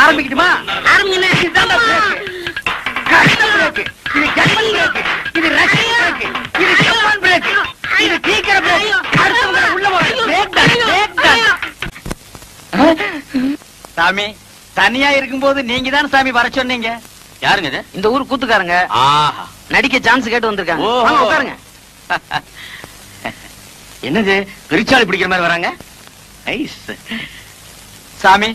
Speaker 7: ஆரம்பிக்கட்டுமா?
Speaker 4: ஆரம்பிங்கண்ணே.
Speaker 7: இதுதான் பிரேக். பிரேக். இது ஜெர்மன் பிரேக். இது ரஷ்யன் பிரேக். இது ஜப்பான் பிரேக். இது சீக்கிர பிரேக். அடுத்தவங்க உள்ள போற பிரேக் தான். பிரேக் தான். சாமி தனியா இருக்கும்போது நீங்க தான் சாமி வர சொன்னீங்க.
Speaker 8: யாருங்க இது?
Speaker 4: இந்த ஊர் கூத்துக்காரங்க
Speaker 8: ஆஹா,
Speaker 4: நடிக்க சான்ஸ் கேட்டு வந்திருக்காங்க. வாங்க உட்காருங்க.
Speaker 8: என்னது பெருச்சாளி பிடிக்கிற மாதிரி வராங்க? நைஸ்.
Speaker 7: சாமி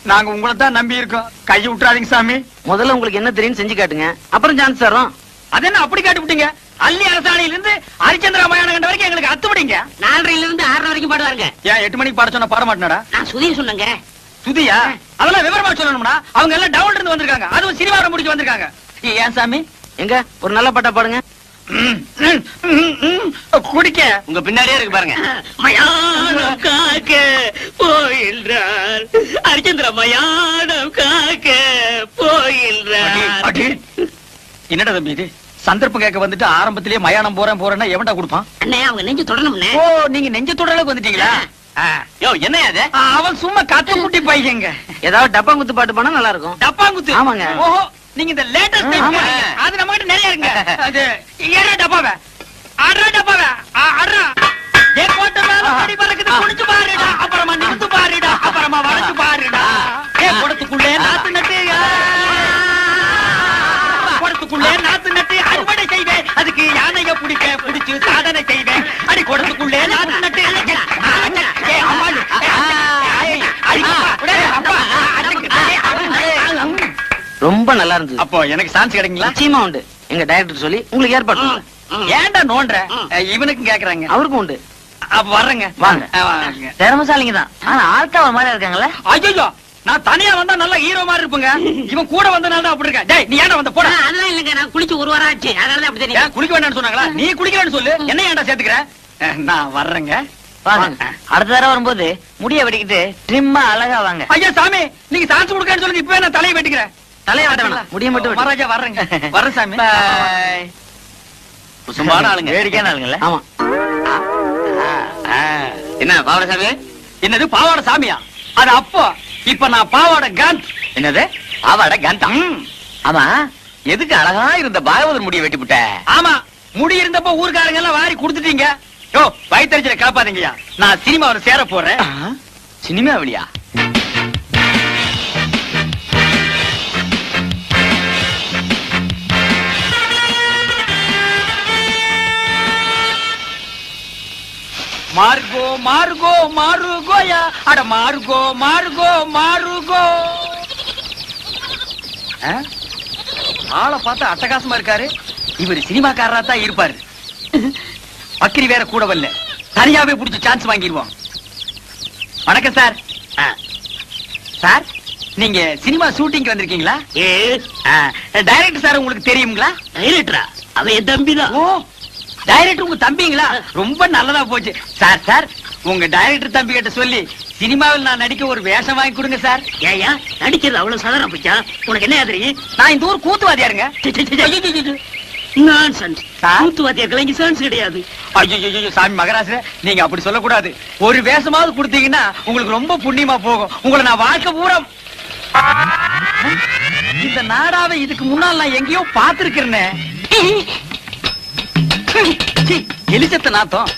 Speaker 7: நாங்க உங்களை தான் நம்பி இருக்கோம், கையை விட்டுறாதீங்க சாமி.
Speaker 4: முதல்ல உங்களுக்கு என்ன தெரியும் செஞ்சு காட்டுங்க, அப்புறம் சான்ஸ் தரோம்.
Speaker 7: அது என்ன அப்படி காட்டி விட்டீங்க? அள்ளி அரசாணையில இருந்து ஹரிச்சந்திரா மயான கண்ட வரைக்கும் எங்களுக்கு அத்துப்படிங்க.
Speaker 4: 4:30 இருந்து 6:30 வரைக்கும் பாடுவாங்க.
Speaker 7: ஏன் 8 மணிக்கு பாட சொன்னா பாட மாட்டேனடா?
Speaker 4: நான் சுதிய சொன்னேங்க.
Speaker 7: சுதியா? அதெல்லாம் விவரமா சொல்லணும்னா அவங்க எல்லாம் டவுன்ல இருந்து வந்திருக்காங்க, அதுவும் சினிமாவை முடிக்க வந்திருக்காங்க. ஏன் சாமி?
Speaker 4: எங்க ஒரு நல்ல பாட்டா பாடுங்க.
Speaker 7: குடிக்க
Speaker 8: உங்க பின்னாடியே இருக்கு பாருங்க.
Speaker 4: மயானம் காக்க போயின்றார் ஹரிச்சந்திர, மயானம் காக்க போயின்றார்.
Speaker 7: என்னடா தம்பி இது? சந்தர்ப்பம் கேட்க வந்துட்டு ஆரம்பத்திலேயே மயானம் போறேன்னா எவன்டா கொடுப்பான்?
Speaker 4: அண்ணே அவங்க நெஞ்சு தொடணும்னே.
Speaker 7: ஓ நீங்க நெஞ்ச தொட அளவுக்கு வந்துட்டீங்களா?
Speaker 8: யோ என்ன அது?
Speaker 7: அவன் சும்மா கத்து குட்டி பையங்க.
Speaker 4: ஏதாவது டப்பாங்குத்து பாட்டு பானா நல்லா இருக்கும்.
Speaker 7: டப்பாங்குத்து?
Speaker 4: ஆமாங்க.
Speaker 7: ஓஹோ நீங்க இந்த லேட்டஸ்ட்
Speaker 4: ஆமா.
Speaker 7: அது நம்ம கிட்ட நிறைய இருக்கு. அது ஏறா டப்பாவே ஆடுறா டப்பாவே ஆடுறா. ஏ கோட்ட மேல படி பறக்குது, குனிஞ்சு பாருடா, அப்புறமா நிமிந்து பாருடா, அப்புறமா வளைஞ்சு பாருடா. ஏ குடத்துக்குள்ளே நாத்து நட்டு, குடத்துக்குள்ளே நாத்து நட்டு அறுவடை செய்வேன், அதுக்கு யானைய பிடிச்சு சாதனை செய்வேன். அடி குடத்துக்குள்ளே நாத்து நட்டு
Speaker 4: ரொம்ப நல்லா இருந்தது.
Speaker 7: அப்போ எனக்கு சான்ஸ் கிடைக்குங்களா?
Speaker 4: நிச்சயமா உண்டு. எங்க டைரக்டர் சொல்லி உங்களுக்கு ஏற்பாடு பண்ணுங்க.
Speaker 7: ஏன்டா நோன்ற? இவனுக்கும் கேக்குறாங்க.
Speaker 4: அவருக்கும் உண்டு.
Speaker 7: அப்ப வர்றேங்க.
Speaker 4: வாங்க.
Speaker 7: வாங்க.
Speaker 4: திறமசாலிங்க தான், ஆனா ஆள்கா ஒரு மாதிரி இருக்காங்கல்ல.
Speaker 7: ஐயோ நான் தனியா வந்தா நல்ல ஹீரோ மாதிரி இருப்பேங்க, இவன் கூட வந்தனால தான் அப்படி இருக்கேன். டேய் நீ ஏன்டா வந்த? போடா.
Speaker 4: அதெல்லாம் இல்லங்க, நான் குளிச்சு 1 வாரம் ஆச்சு, அதனால அப்படி தெரியும்.
Speaker 7: ஏன் குளிக்க வேண்டாம்னு சொன்னாங்களா? நீ குளிக்கலன்னு சொல்லு, என்ன ஏன்டா சேர்த்துக்கிற? நான் வர்றேங்க.
Speaker 4: வாங்க. அடுத்த தடவை வரும்போது முடிய வெட்டிக்கிட்டு ட்ரிம்மா அழகா வாங்க.
Speaker 7: ஐயா சாமி நீங்க சான்ஸ் கொடுக்கறேன்னு சொல்லுங்க, இப்பவே நான் தலையை வெட்டிக்கிறேன்.
Speaker 4: தலைய வெட்ட வேணாம், முடிய மட்டும் வெட்டு.
Speaker 7: மகாராஜா வர்றேங்க. வர்றேன் சாமி.
Speaker 8: சும்மான ஆளுங்க.
Speaker 4: வேடிக்கையான ஆளுங்கல்ல. ஆமா.
Speaker 8: என்ன பாவடசாமி?
Speaker 7: என்னது பாவாடை சாமியா? அது அப்போ. இப்ப நான் பாவாடை காந்த்.
Speaker 8: என்னது
Speaker 6: அவட கண்டம். ஆமா, எதுக்கு அழகா இருந்த பாகவதர் முடியை வெட்டிவிட்ட?
Speaker 7: ஆமா, முடி இருந்தப்ப ஊர்க்காரங்க எல்லாம் வாரி கொடுத்துட்டீங்க. யோ, வயிற்றுல காப்பாத்தீங்கயா. நான் சினிமாவில் சேர போறேன்.
Speaker 6: சினிமாவிலியா?
Speaker 7: மார்கோ மார்கோ மாருகோயா, அட மார்கோ மார்கோ மாருகோ. ஆளை பார்த்தா அட்டகாசமா இருக்காரு. இவர் சினிமாக்காரரா தான் இருப்பாரு. பக்கிரி வேற கூட வரல, தனியாவே புடிச்சு சான்ஸ் வாங்கிடுவோம். வணக்கம் சார். சார், நீங்க சினிமா ஷூட்டிங் வந்திருக்கீங்களா? டைரக்டர் சார் உங்களுக்கு தெரியுங்களா?
Speaker 4: டைரக்டரா? அவன் என் தம்பிதான்.
Speaker 7: ஓ, டைரக்டர் உங்க தம்பிங்களா? ரொம்ப நல்லதா போச்சு. சார் சார், உங்க டைரக்டர் தம்பி கிட்ட சொல்லி சினிமாவில் நான் நடிக்க ஒரு வேஷம் வாங்கி கொடுங்க சார்.
Speaker 4: ஏயா நடிக்கிறது அவ்வளவு சாதாரண போச்சா? உனக்கு என்ன தெரியும்?
Speaker 7: நான் இந்த ஊர் கூத்துவாதியாருங்க.
Speaker 4: நான்சென்ஸ். கூத்துவாதியாருக்கெல்லாம் இங்க சான்ஸ் கிடையாது.
Speaker 7: ஐயோ சாமி மகராசரே, நீங்க அப்படி சொல்லக்கூடாது. ஒரு வேஷமாவது கொடுத்தீங்கன்னா உங்களுக்கு ரொம்ப புண்ணியமா போகும். உங்களை நான் வாழ்க்கை பூரா இந்த நாடாவை இதுக்கு முன்னால் நான் எங்கேயோ பார்த்திருக்கிறேனே. எலிசத்த நாத்தம்.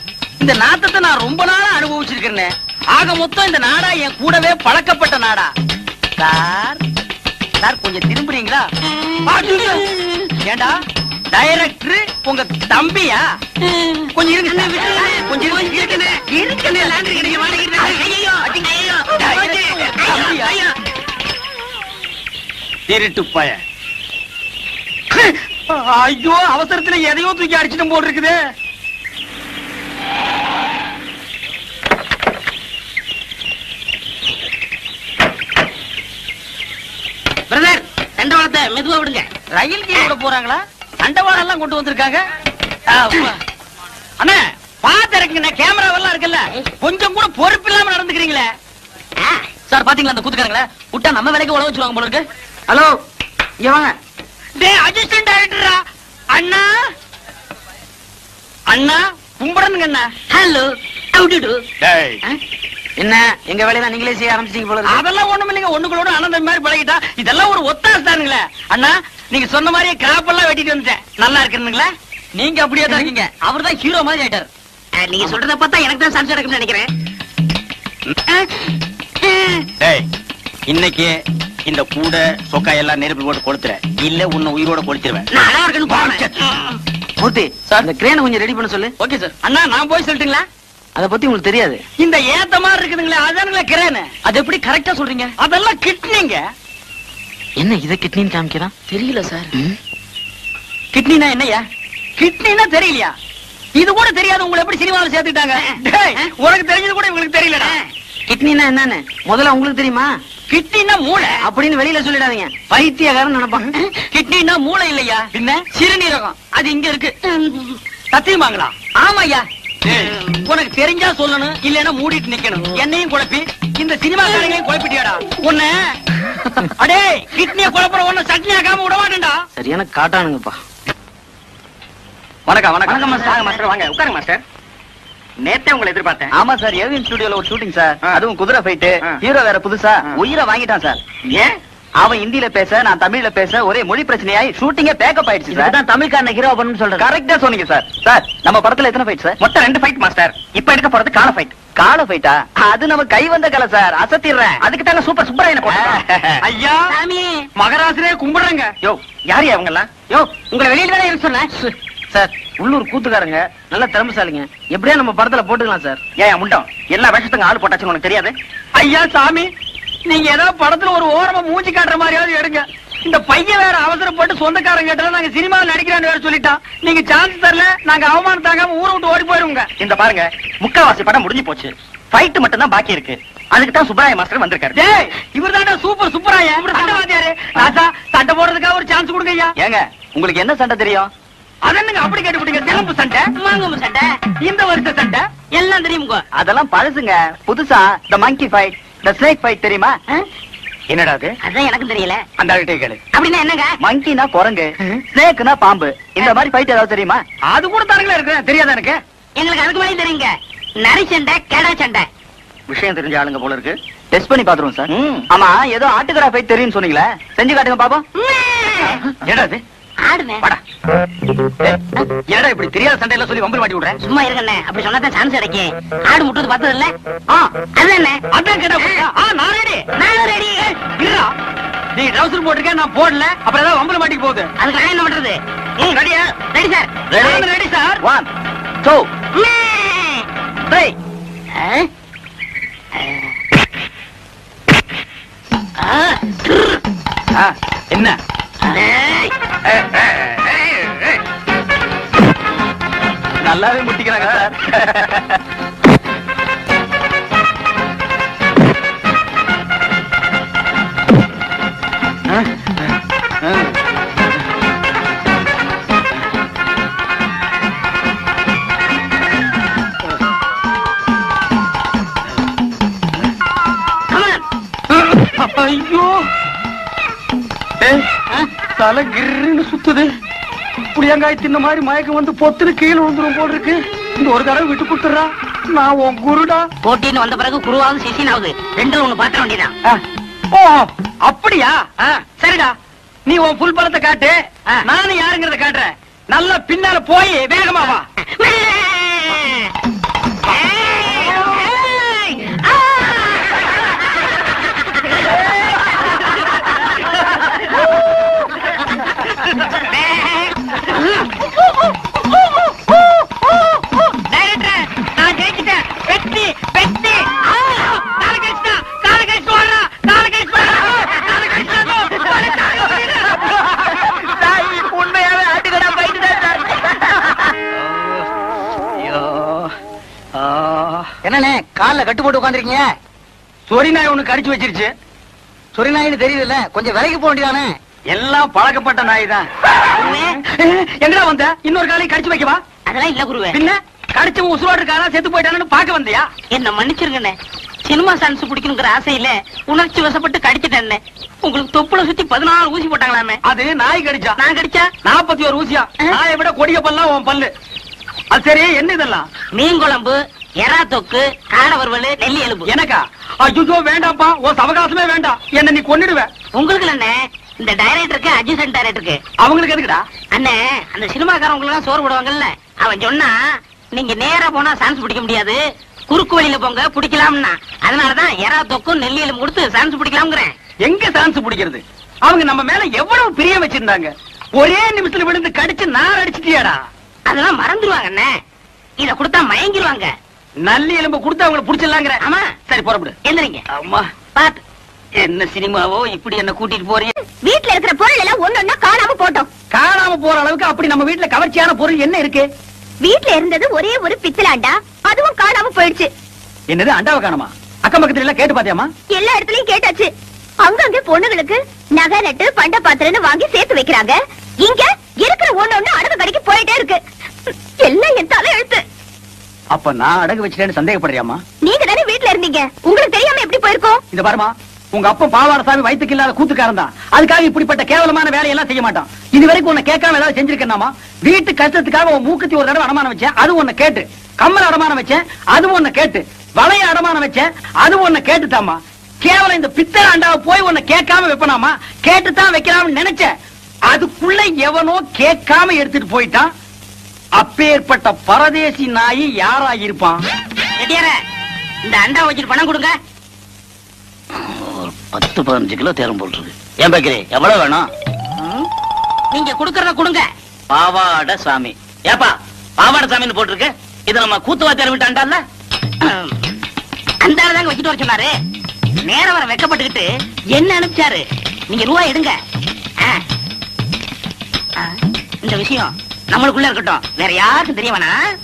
Speaker 7: இந்த நாத்தத்தை நான் ரொம்ப நாளா அனுபவிச்சிருக்கிறேன். ஆக மொத்தம் இந்த நாடா என் கூடவே பழக்கப்பட்ட நாடா. சார் சார், கொஞ்சம் திரும்புறீங்களா? ஏண்டா, டைரக்டர் உங்க தம்பியா? கொஞ்சம் இருங்க சார், கொஞ்சம் திருட்டு பய. ஐயோ, அவசரத்துல எதையோ தூக்கி அடிச்சிட்டு போல் இருக்குது.
Speaker 4: பிரதர், தண்டவாளத்தை மெதுவா விடுங்க.
Speaker 7: ரயில் கீழ விட போறாங்களா? தண்டவாளம் எல்லாம் கொண்டு வந்திருக்காங்க. அண்ணா பாத்து இருக்குங்க, கேமராவெல்லாம் இருக்குல்ல, கொஞ்சம் கூட பொறுப்பு இல்லாம நடந்துக்கிறீங்களே. சார் பாத்தீங்களா அந்த கூத்துக்காரங்கள? விட்டா நம்ம வேலைக்கு உழவு வச்சுருவாங்க போல இருக்கு. ஹலோ, இங்க வாங்க. டேய், அசிஸ்டன்ட் டைரக்டரா? அண்ணா அண்ணா கும்பிடணுங்க அண்ணா.
Speaker 4: Hello, how do you do?
Speaker 7: என்ன எங்க வேலையெல்லாம் நீங்களே செய்ய ஆரம்பிச்சீங்க போல? அதெல்லாம் ஒண்ணும் இல்லைங்க, ஒண்ணுங்களோட அண்ணன் மாதிரி பழகிட்டா. இதெல்லாம் ஒரு ஒத்தாசு தானுங்களே. அண்ணா, நீங்க சொன்ன மாதிரியே கிராப் எல்லாம் வெட்டிட்டு வந்துட்டேன். நல்லா இருக்குங்களா? நீங்க அப்படியே தான் இருக்கீங்க. அவர் தான் ஹீரோ மாதிரி ஆயிட்டாரு.
Speaker 4: நீங்க சொல்றத பார்த்தா எனக்கு தான் சான்ஸ் இருக்குன்னு நினைக்கிறேன்.
Speaker 7: இன்னைக்கு இந்த கூட சொக்கா எல்லாம் நெருப்பு போட்டு கொளுத்துற, இல்ல உன்னை உயிரோட கொளுத்துருவேன்.
Speaker 4: நல்லா இருக்குன்னு
Speaker 7: மூர்த்தி சார், இந்த கிரேனை கொஞ்சம் ரெடி பண்ண சொல்லு. Okay sir. அண்ணா, நான் போய் சொல்லட்டுங்களா? அத பத்தி உங்களுக்கு தெரியாது. இந்த ஏத்த மாதிரி இருக்குதுங்களே, அதானுங்களா கிரேன். அது எப்படி கரெக்டா சொல்றீங்க? அதெல்லாம் கிட்னிங்க. என்ன இத கிட்னின்னு காமிக்கிறான்? தெரியல சார். கிட்னினா என்னையா? கிட்னினா தெரியலையா? இது கூட தெரியாது. உங்களை எப்படி சினிமாவில் சேர்த்துட்டாங்க? உனக்கு தெரிஞ்சது கூட உங்களுக்கு தெரியலடா. கிட்னினா என்னன்னு முதல்ல உங்களுக்கு தெரியுமா? கிட்னினா மூளை அப்படின்னு வெளியில சொல்லிடாதீங்க, பைத்தியக்காரன் நினைப்பான். கிட்னினா மூளை இல்லையா, என்ன சிறுநீரகம். அது இங்க இருக்கு. சத்தியமாங்களா? ஆமாய்யா. உனக்கு தெரிஞ்சா சொல்லணும், இல்லன்னா மூடிட்டு நிக்கணும். என்னையும் குழப்பி இந்த சினிமா காரங்களையும் குழப்பிட்டியாடா உன்ன. அடே, கிட்னிய குழப்பற உன்ன சட்னி ஆகாம விட மாட்டேன்டா. சரியான காட்டானுங்கப்பா. வணக்கம் வணக்கம் மாஸ்டர். வாங்க உட்காருங்க மாஸ்டர். நேத்தே உங்களை எதிர்பார்த்தேன். ஆமா சார், ஏவிஎம் ஸ்டுடியோல ஒரு ஷூட்டிங் சார். அதுவும் குதிரை ஃபைட். ஹீரோ வேற புதுசா உயிரை வாங்கிட்டான் சார். ஏன்? அவன் ஹிந்தில பேச, நான் தமிழ்ல பேச, ஒரே மொழி பிரச்சனையாய் ஷூட்டிங்கே பேக்கப் ஆயிடுச்சு சார். தான் தமிழ்காரன ஹீரோ பண்ணனும் சொல்றேன். கரெக்ட்டா சொன்னீங்க சார். சார், நம்ம படத்துல எத்தனை ஃபைட் சார்? மொத்தம் 2 ஃபைட் மாஸ்டர். இப்போ எடுக்க போறது கால ஃபைட். கால ஃபைட்டா? அது நம்ம கை வந்த கலை சார். அசத்திடுறேன். அதுக்கு தாங்க சூப்பர் சூப்பராயன போட்டேன். ஐயா சாமி, மகராசரே கும்பிடுறேங்க. யோ, யார் அவங்க எல்லாம்? யோ, உங்களை வெளியில தானே இருக்க சொன்னேன் சார். உள்ளூர் கூத்துக்காரங்க, நல்ல திறமைசாலிங்க. எப்படியா நம்ம படத்துல போட்டுக்கலாம் சார். ஏன் முண்டம், எல்லா வேஷத்துக்கும் ஆள் போட்டாச்சுன்னு உனக்கு தெரியாது? ஐயா சாமி, நீங்க ஏதாவது படத்துல ஒரு ஓரமா மூஞ்சி காட்டுற மாதிரியாவது எடுங்க. இந்த பையன் வேற அவசரப்பட்டு சொந்தக்காரங்க கேட்டா நாங்க சினிமாவில் நடிக்கிறான்னு வேற சொல்லிட்டான். நீங்க சான்ஸ் தரல, நாங்க அவமானம் தாங்காம ஊரை விட்டு ஓடி போயிருவோங்க. இந்த பாருங்க, முக்காவாசி படம் முடிஞ்சு போச்சு. ஃபைட் மட்டும் தான் பாக்கி இருக்கு. அதுக்கு தான் சுப்பராய மாஸ்டர் வந்திருக்காரு. டேய், இவர் தான்டா சூப்பர் சுப்பராய. சண்டைவாதியாரு. ராசா, சண்டை போடுறதுக்காக ஒரு சான்ஸ் கொடுங்க ஐயா. ஏங்க, உங்களுக்கு என்ன சண்டை தெரியும்? அதென்னங்க அப்படி கேட்டுவிட்டீங்க? திரும்ப சண்டை, மாங்கம்பு சண்டை, இந்த வருஷ சண்டை எல்லாம் தெரியுங்க. அதெல்லாம் பழசுங்க. புதுசா தி மங்கி ஃபைட், தி ஸ்னேக் ஃபைட் தெரியுமா? என்னடா அது? அதான் எனக்கு தெரியல. அந்த ஆள்கிட்ட கேளு. அப்படின்னா என்னங்க? மங்கினா குரங்கு, ஸ்னேக்னா பாம்பு. இந்த மாதிரி ஃபைட் ஏதாவது தெரியுமா? அது கூட தானங்களா இருக்கு. தெரியாதா எனக்கு? எங்களுக்கு அதுக்கு மேலே தெரியுங்க. நரி சண்டை, கெடா சண்டை. விஷயம் தெரிஞ்ச ஆளுங்க போல இருக்கு.
Speaker 6: டெஸ்ட் பண்ணி பாத்துருவோம் சார். ஆமா ஏதோ ஆட்டுக்கடா ஃபைட் தெரியும் சொன்னீங்களே, செஞ்சு காட்டுங்க பாப்போம்.
Speaker 7: என்னது
Speaker 4: ஆடுனே
Speaker 7: ஏடா இப்படி தெரியாத சண்டையில சொல்லி வம்பல் மாட்டி விடுறேன்.
Speaker 4: சும்மா இருக்கண்ணே, அப்படி சொன்னாதான் சான்ஸ் கிடைக்கும். ஆடு முட்டுறது பார்த்தது இல்ல? அதுதானே
Speaker 7: அதான் கேட்டா நான் ரெடி.
Speaker 4: நானும் ரெடி.
Speaker 7: இருடா, நீ ட்ரவுசர் போட்டிருக்க, நான் போடல, அப்புறம் ஏதாவது வம்பல் மாட்டிக்கு போகுது.
Speaker 4: அதுக்கு நான் என்ன பண்றது?
Speaker 7: ரெடியா?
Speaker 4: Ready sir.
Speaker 7: Ready sir.
Speaker 6: 1 2 3.
Speaker 7: என்ன
Speaker 6: நல்லாவே முட்டிக்கிறாங்க சார்.
Speaker 7: ஐயோ தலை கிருன்னு சுத்துது. புளியங்காய் தின்ன மாதிரி மயக்கம் வந்து பொத்துன்னு கீழே விழுந்துரும் போல் இருக்கு. இந்த ஒரு தடவை விட்டு கொடுத்துறா, நான் உன் குருடா.
Speaker 4: போட்டின்னு வந்த பிறகு குருவாவது சிசினாவது ரெண்டுல ஒண்ணு பாத்திர வேண்டியதான்.
Speaker 7: ஓ அப்படியா? சரிடா, நீ உன் புல் பலத்தை காட்டு, நானும் யாருங்கிறத காட்டுறேன். நல்லா பின்னால போய் வேகமா வா.
Speaker 4: நான் ஜெயிச்சிட்டேன். வெற்றி வெற்றி.
Speaker 7: உண்மையாவே ஆட்டுக்கடா போயிட்டு
Speaker 6: என்னண்ணே கால்ல கட்டு போட்டு உட்காந்துருக்கீங்க?
Speaker 7: சொரி நாய் ஒண்ணு கடிச்சு வச்சிருச்சு.
Speaker 6: சொரி நாயின்னு தெரியுதுல்ல, கொஞ்சம் விலைக்கு போக வேண்டியதானே?
Speaker 7: எல்லாம் பழக்கப்பட்ட நாய் தான். எங்கடா வந்த? இன்னொரு காலையும் கடிச்சு வைக்கவா?
Speaker 4: அதெல்லாம் இல்ல குருவே.
Speaker 7: பின்ன கடிச்சு உசுரோடு இருக்காரா செத்து போயிட்டானு பாக்க வந்தியா?
Speaker 4: என்ன மன்னிச்சிருங்கண்ணே, சினிமா சான்ஸ் பிடிக்கணுங்கிற ஆசையில உணர்ச்சி வசப்பட்டு கடிச்சிட்டேன். உங்களுக்கு தொப்புல சுத்தி 14 ஊசி போட்டாங்களாமே.
Speaker 7: அது நாய் கடிச்சா.
Speaker 4: நான் கடிச்சா
Speaker 7: 41 ஊசியா? நாயை விட கொடிய பல்லாம் உன் பல்லு. அது சரி, என்ன இதெல்லாம்?
Speaker 4: மீன் குழம்பு, எறா தொக்கு, காடை வறுவல், நெல்லி எலும்பு.
Speaker 7: எனக்கா? ஐயோ வேண்டாம்ப்பா, உன் சவகாசமே வேண்டாம், என்ன நீ கொன்னுடுவ.
Speaker 4: உங்களுக்கு அண்ணே, இந்த டைரக்டருக்கு அட்ஜஸ்டன்ட் டைரக்டருக்கு
Speaker 7: அவங்களுக்கு எதுக்குடா?
Speaker 4: அண்ணே, அந்த சினிமாக்காரவங்க எல்லாம் சோறு போடுவாங்கல்ல, அவன் சொன்னா நீங்க நேரா போனா சான்ஸ் பிடிக்க முடியாது, குறுக்கு வழியில போங்க பிடிக்கலாம்னா. அதனாலதான் எறா தொக்கும் நெல்லி எலும்பு கொடுத்து சான்ஸ் பிடிக்கலாம்ங்கிறேன்.
Speaker 7: எங்க சான்ஸ் பிடிக்கிறது? அவங்க நம்ம மேல எவ்வளவு பிரியம் வச்சிருந்தாங்க, ஒரே நிமிஷத்துல விழுந்து கடிச்சு நார் அடிச்சிட்டியாடா.
Speaker 4: அதெல்லாம் மறந்துடுவாங்க அண்ணே, இத கொடுத்தா மயங்கிடுவாங்க.
Speaker 7: நல்லி எலும்பு கொடுத்து அவங்களை புடிச்சிடலாங்கிற.
Speaker 4: ஆமா.
Speaker 7: சரி புறப்படு.
Speaker 4: எந்திரிங்க.
Speaker 7: அம்மா
Speaker 4: பாத்து.
Speaker 7: என்ன சினிமாவோ இப்படி என்ன கூட்டிட்டு போறீங்க?
Speaker 5: வீட்டுல இருக்கிற பொருள் எல்லாம் ஒன்னொன்னா காணாம போட்டோம்.
Speaker 7: காணாம போற அளவுக்கு அப்படி நம்ம வீட்டுல கவர்ச்சியான பொருள் என்ன இருக்கு?
Speaker 5: வீட்டுல இருந்தது ஒரே ஒரு பித்தலாண்டா, அதுவும் காணாம போயிடுச்சு.
Speaker 7: என்னது அண்டாவை காணுமா? அக்கம் பக்கத்துல எல்லாம் கேட்டு பாத்தியாமா?
Speaker 5: எல்லா இடத்துலயும் கேட்டாச்சு. அங்கங்க பொண்ணுங்களுக்கு நகை நட்டு பண்ட பாத்திரன்னு வாங்கி சேர்த்து வைக்கிறாங்க. இங்க இருக்கிற ஒண்ணு அடகு கடைக்கு போயிட்டே இருக்கு. எல்லாம் என் தலை எழுத்து.
Speaker 7: அப்ப நான் அடகு வச்சிட்டேன்னு சந்தேகப்படுறியாமா?
Speaker 5: நீங்க தானே வீட்டுல இருந்தீங்க, உங்களுக்கு தெரியாம எப்படி போயிருக்கோம்?
Speaker 7: இந்த பாருமா, உங்க அப்பா பாவாரசாமி வயிற்றுக்கு இல்லாத கூத்துக்காரன் தான். அதுக்காக இப்படிப்பட்ட கேவலமான வேலையெல்லாம் செய்ய மாட்டான். இது வரைக்கும் உன்னை கேட்காம ஏதாவது செஞ்சிருக்கேனாமா? வீட்டு கஷ்டத்துக்காக உன் மூக்குத்தி ஒரு தடவை அடமானம் வச்சேன், அது உன்னை கேட்டு. கம்மல் அடமானம் வச்சேன், அது உன்னை கேட்டு. வளைய அடமானம் வச்சேன், அது உன்னை கேட்டுதாமா. கேவலம் இந்த பித்தளை அண்டாவை போய் உன்னை கேட்காம வைப்பனாமா? கேட்டுத்தான் வைக்கலாம்னு நினைச்சேன். அதுக்குள்ள எவனோ கேட்காம எடுத்துட்டு போயிட்டான். அப்பேற்பட்ட பரதேசி நாயி யாரா இருப்பான்?
Speaker 4: ரெடியார, இந்த அண்டா வச்சுட்டு பணம் கொடுங்க.
Speaker 6: 10-15 கிலோ தேரம் போட்டுருக்கு. ஏன் பேக்கரி எவ்வளவு வேணும்?
Speaker 4: நீங்க குடுக்கறத கொடுங்க.
Speaker 6: பாவாட சாமி. ஏப்பா பாவாட சாமின்னு போட்டிருக்கு, இத நம்ம கூத்துவாத்தியார் விட்டு அண்டால
Speaker 4: அந்த தாங்க வச்சுட்டு வர சொன்னாரு. நேரம் வர வெக்கப்பட்டுக்கிட்டு என்ன அனுப்பிச்சாரு. நீங்க ரூபாய் எடுங்க. இந்த விஷயம் நம்மளுக்குள்ள இருக்கட்டும், வேற யாருக்கும் தெரிய வேணாம்.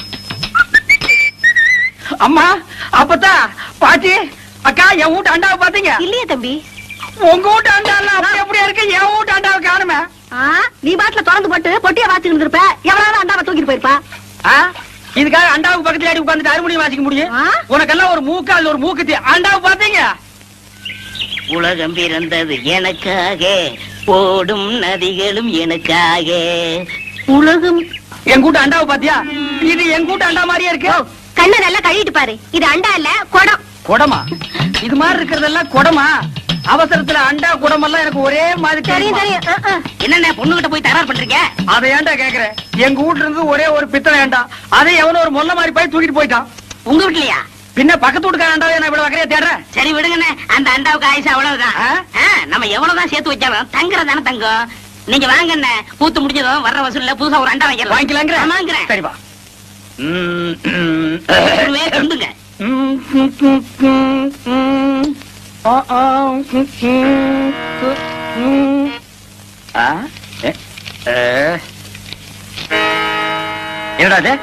Speaker 7: அம்மா, அப்பத்தா, பாட்டி, அக்கா, என் வீட்டு அண்டாவை பாத்தீங்க?
Speaker 5: இல்லையே தம்பி.
Speaker 7: உங்க வீட்டு அண்டாலாம் அப்படி அப்படியே இருக்கு, என் வீட்டு அண்டாவை காணுமே.
Speaker 5: நீ பாட்டுல திறந்து போட்டு பொட்டியா வாசிக்கிட்டு இருப்ப, எவ்வளவு அண்டாவை தூக்கிட்டு போயிருப்பா.
Speaker 7: இதுக்காக அண்டாவுக்கு பக்கத்துல ஆடி உட்கார்ந்துட்டு அறுமணியும் வாசிக்க முடியும்? உனக்கெல்லாம் ஒரு மூக்கு, அது ஒரு மூக்குத்தி. அண்டாவை பாத்தீங்க?
Speaker 4: உலகம் பிறந்தது எனக்காக, ஓடும் நதிகளும் எனக்காக. உலகம்.
Speaker 7: என் கூட்ட அண்டாவை பாத்தியா? இது என் கூட்ட அண்டா மாதிரியே இருக்கு.
Speaker 5: கண்ணை நல்லா கழுவிட்டு பாரு, இது அண்டா இல்ல குடம்.
Speaker 7: குடமா? இது மாதிரி இருக்கிறதெல்லாம் குடமா? அவசரத்துல அண்டா குடமெல்லாம் எனக்கு ஒரே மாதிரி தெரியும்.
Speaker 4: என்னென்ன பொண்ணுகிட்ட போய் தயார் பண்றீங்க?
Speaker 7: அதை ஏன்டா கேக்குற? எங்க வீட்டுல இருந்து ஒரே ஒரு பித்தளை ஏண்டா, அதை எவனோ ஒரு மொல்ல மாதிரி போய் தூக்கிட்டு போயிட்டான்.
Speaker 4: உங்க வீட்லயா?
Speaker 7: பின்ன பக்கத்து வீட்டுக்கார அண்டாவை நான் இவ்வளவு வகையா தேடுறேன்.
Speaker 4: சரி விடுங்கண்ணே, அந்த அண்டாவுக்கு ஆயுசு அவ்வளவுதான். நம்ம எவ்வளவுதான் சேர்த்து வச்சாலும் தங்குறதானே தங்கம். நீங்க வாங்கண்ணே, கூத்து முடிஞ்சதும் வர்ற வசூல்ல புதுசா ஒரு அண்டா
Speaker 7: வாங்கிக்கலாங்கிறேன். சரி வா.
Speaker 4: சொல்லுங்க.
Speaker 7: என்னடா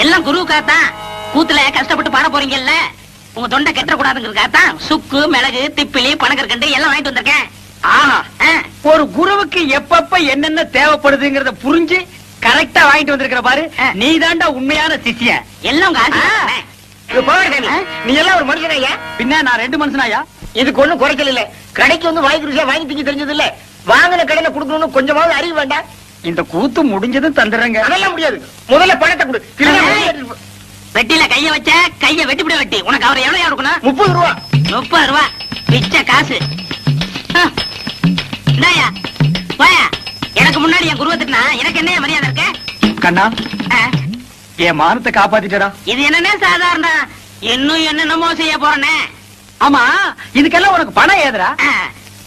Speaker 4: எல்லாம் குருவுக்காத்தான். கூத்துல கஷ்டப்பட்டு பாட போறீங்கல்ல, உங்க தொண்டை கெட்ட கூடாதுங்கிறதுக்காகத்தான் சுக்கு, மிளகு, திப்பிலி, பனகற்கண்டு எல்லாம் வாங்கிட்டு வந்திருக்கேன்.
Speaker 7: ஆஹா, ஒரு குருவுக்கு எப்பப்ப என்னென்ன தேவைப்படுதுங்கிறத புரிஞ்சு கரெக்டா வாங்கிட்டு வந்திருக்கிற பாரு. நீ தாண்டா உண்மையான சிஷ்யன்.
Speaker 4: எல்லாம் உங்க ஆசை.
Speaker 2: நீ எல்லாம் ஒரு மனுஷனாயா?
Speaker 7: பின்ன நான் 2 மனுஷனாயா?
Speaker 2: இதுக்கு ஒண்ணும் குறைச்சல் இல்ல. கடைக்கு வந்து வாங்கி ருசியா வாங்கி திங்க தெரிஞ்சது இல்ல. வாங்கின கடையில குடுக்கணும்னு கொஞ்சமாவது அறிவு வேண்டாம்.
Speaker 7: இந்த கூத்து முடிஞ்சதும் தந்துடுறேங்க.
Speaker 2: அதெல்லாம் முடியாது. முதல்ல பணத்தை கொடு.
Speaker 4: வெட்டில கைய வச்ச கைய வெட்டிவிட வெட்டி. உனக்கு அவர் எவ்வளவு இருக்கணும்?
Speaker 2: 30 ரூபா.
Speaker 4: 30 ரூபா பிச்சை காசு. இந்தாயா போயா. எனக்கு முன்னாடி என் குருவை திட்டினா எனக்கு என்ன மரியாதை இருக்கு?
Speaker 7: கண்ணா, என் மானத்தை காப்பாத்திட்டடா.
Speaker 4: இது என்னன்னா சாதாரண, இன்னும் என்னென்னமோ செய்ய போறேனே.
Speaker 7: ஆமா, இதுக்கெல்லாம் உனக்கு பணம் ஏதுடா?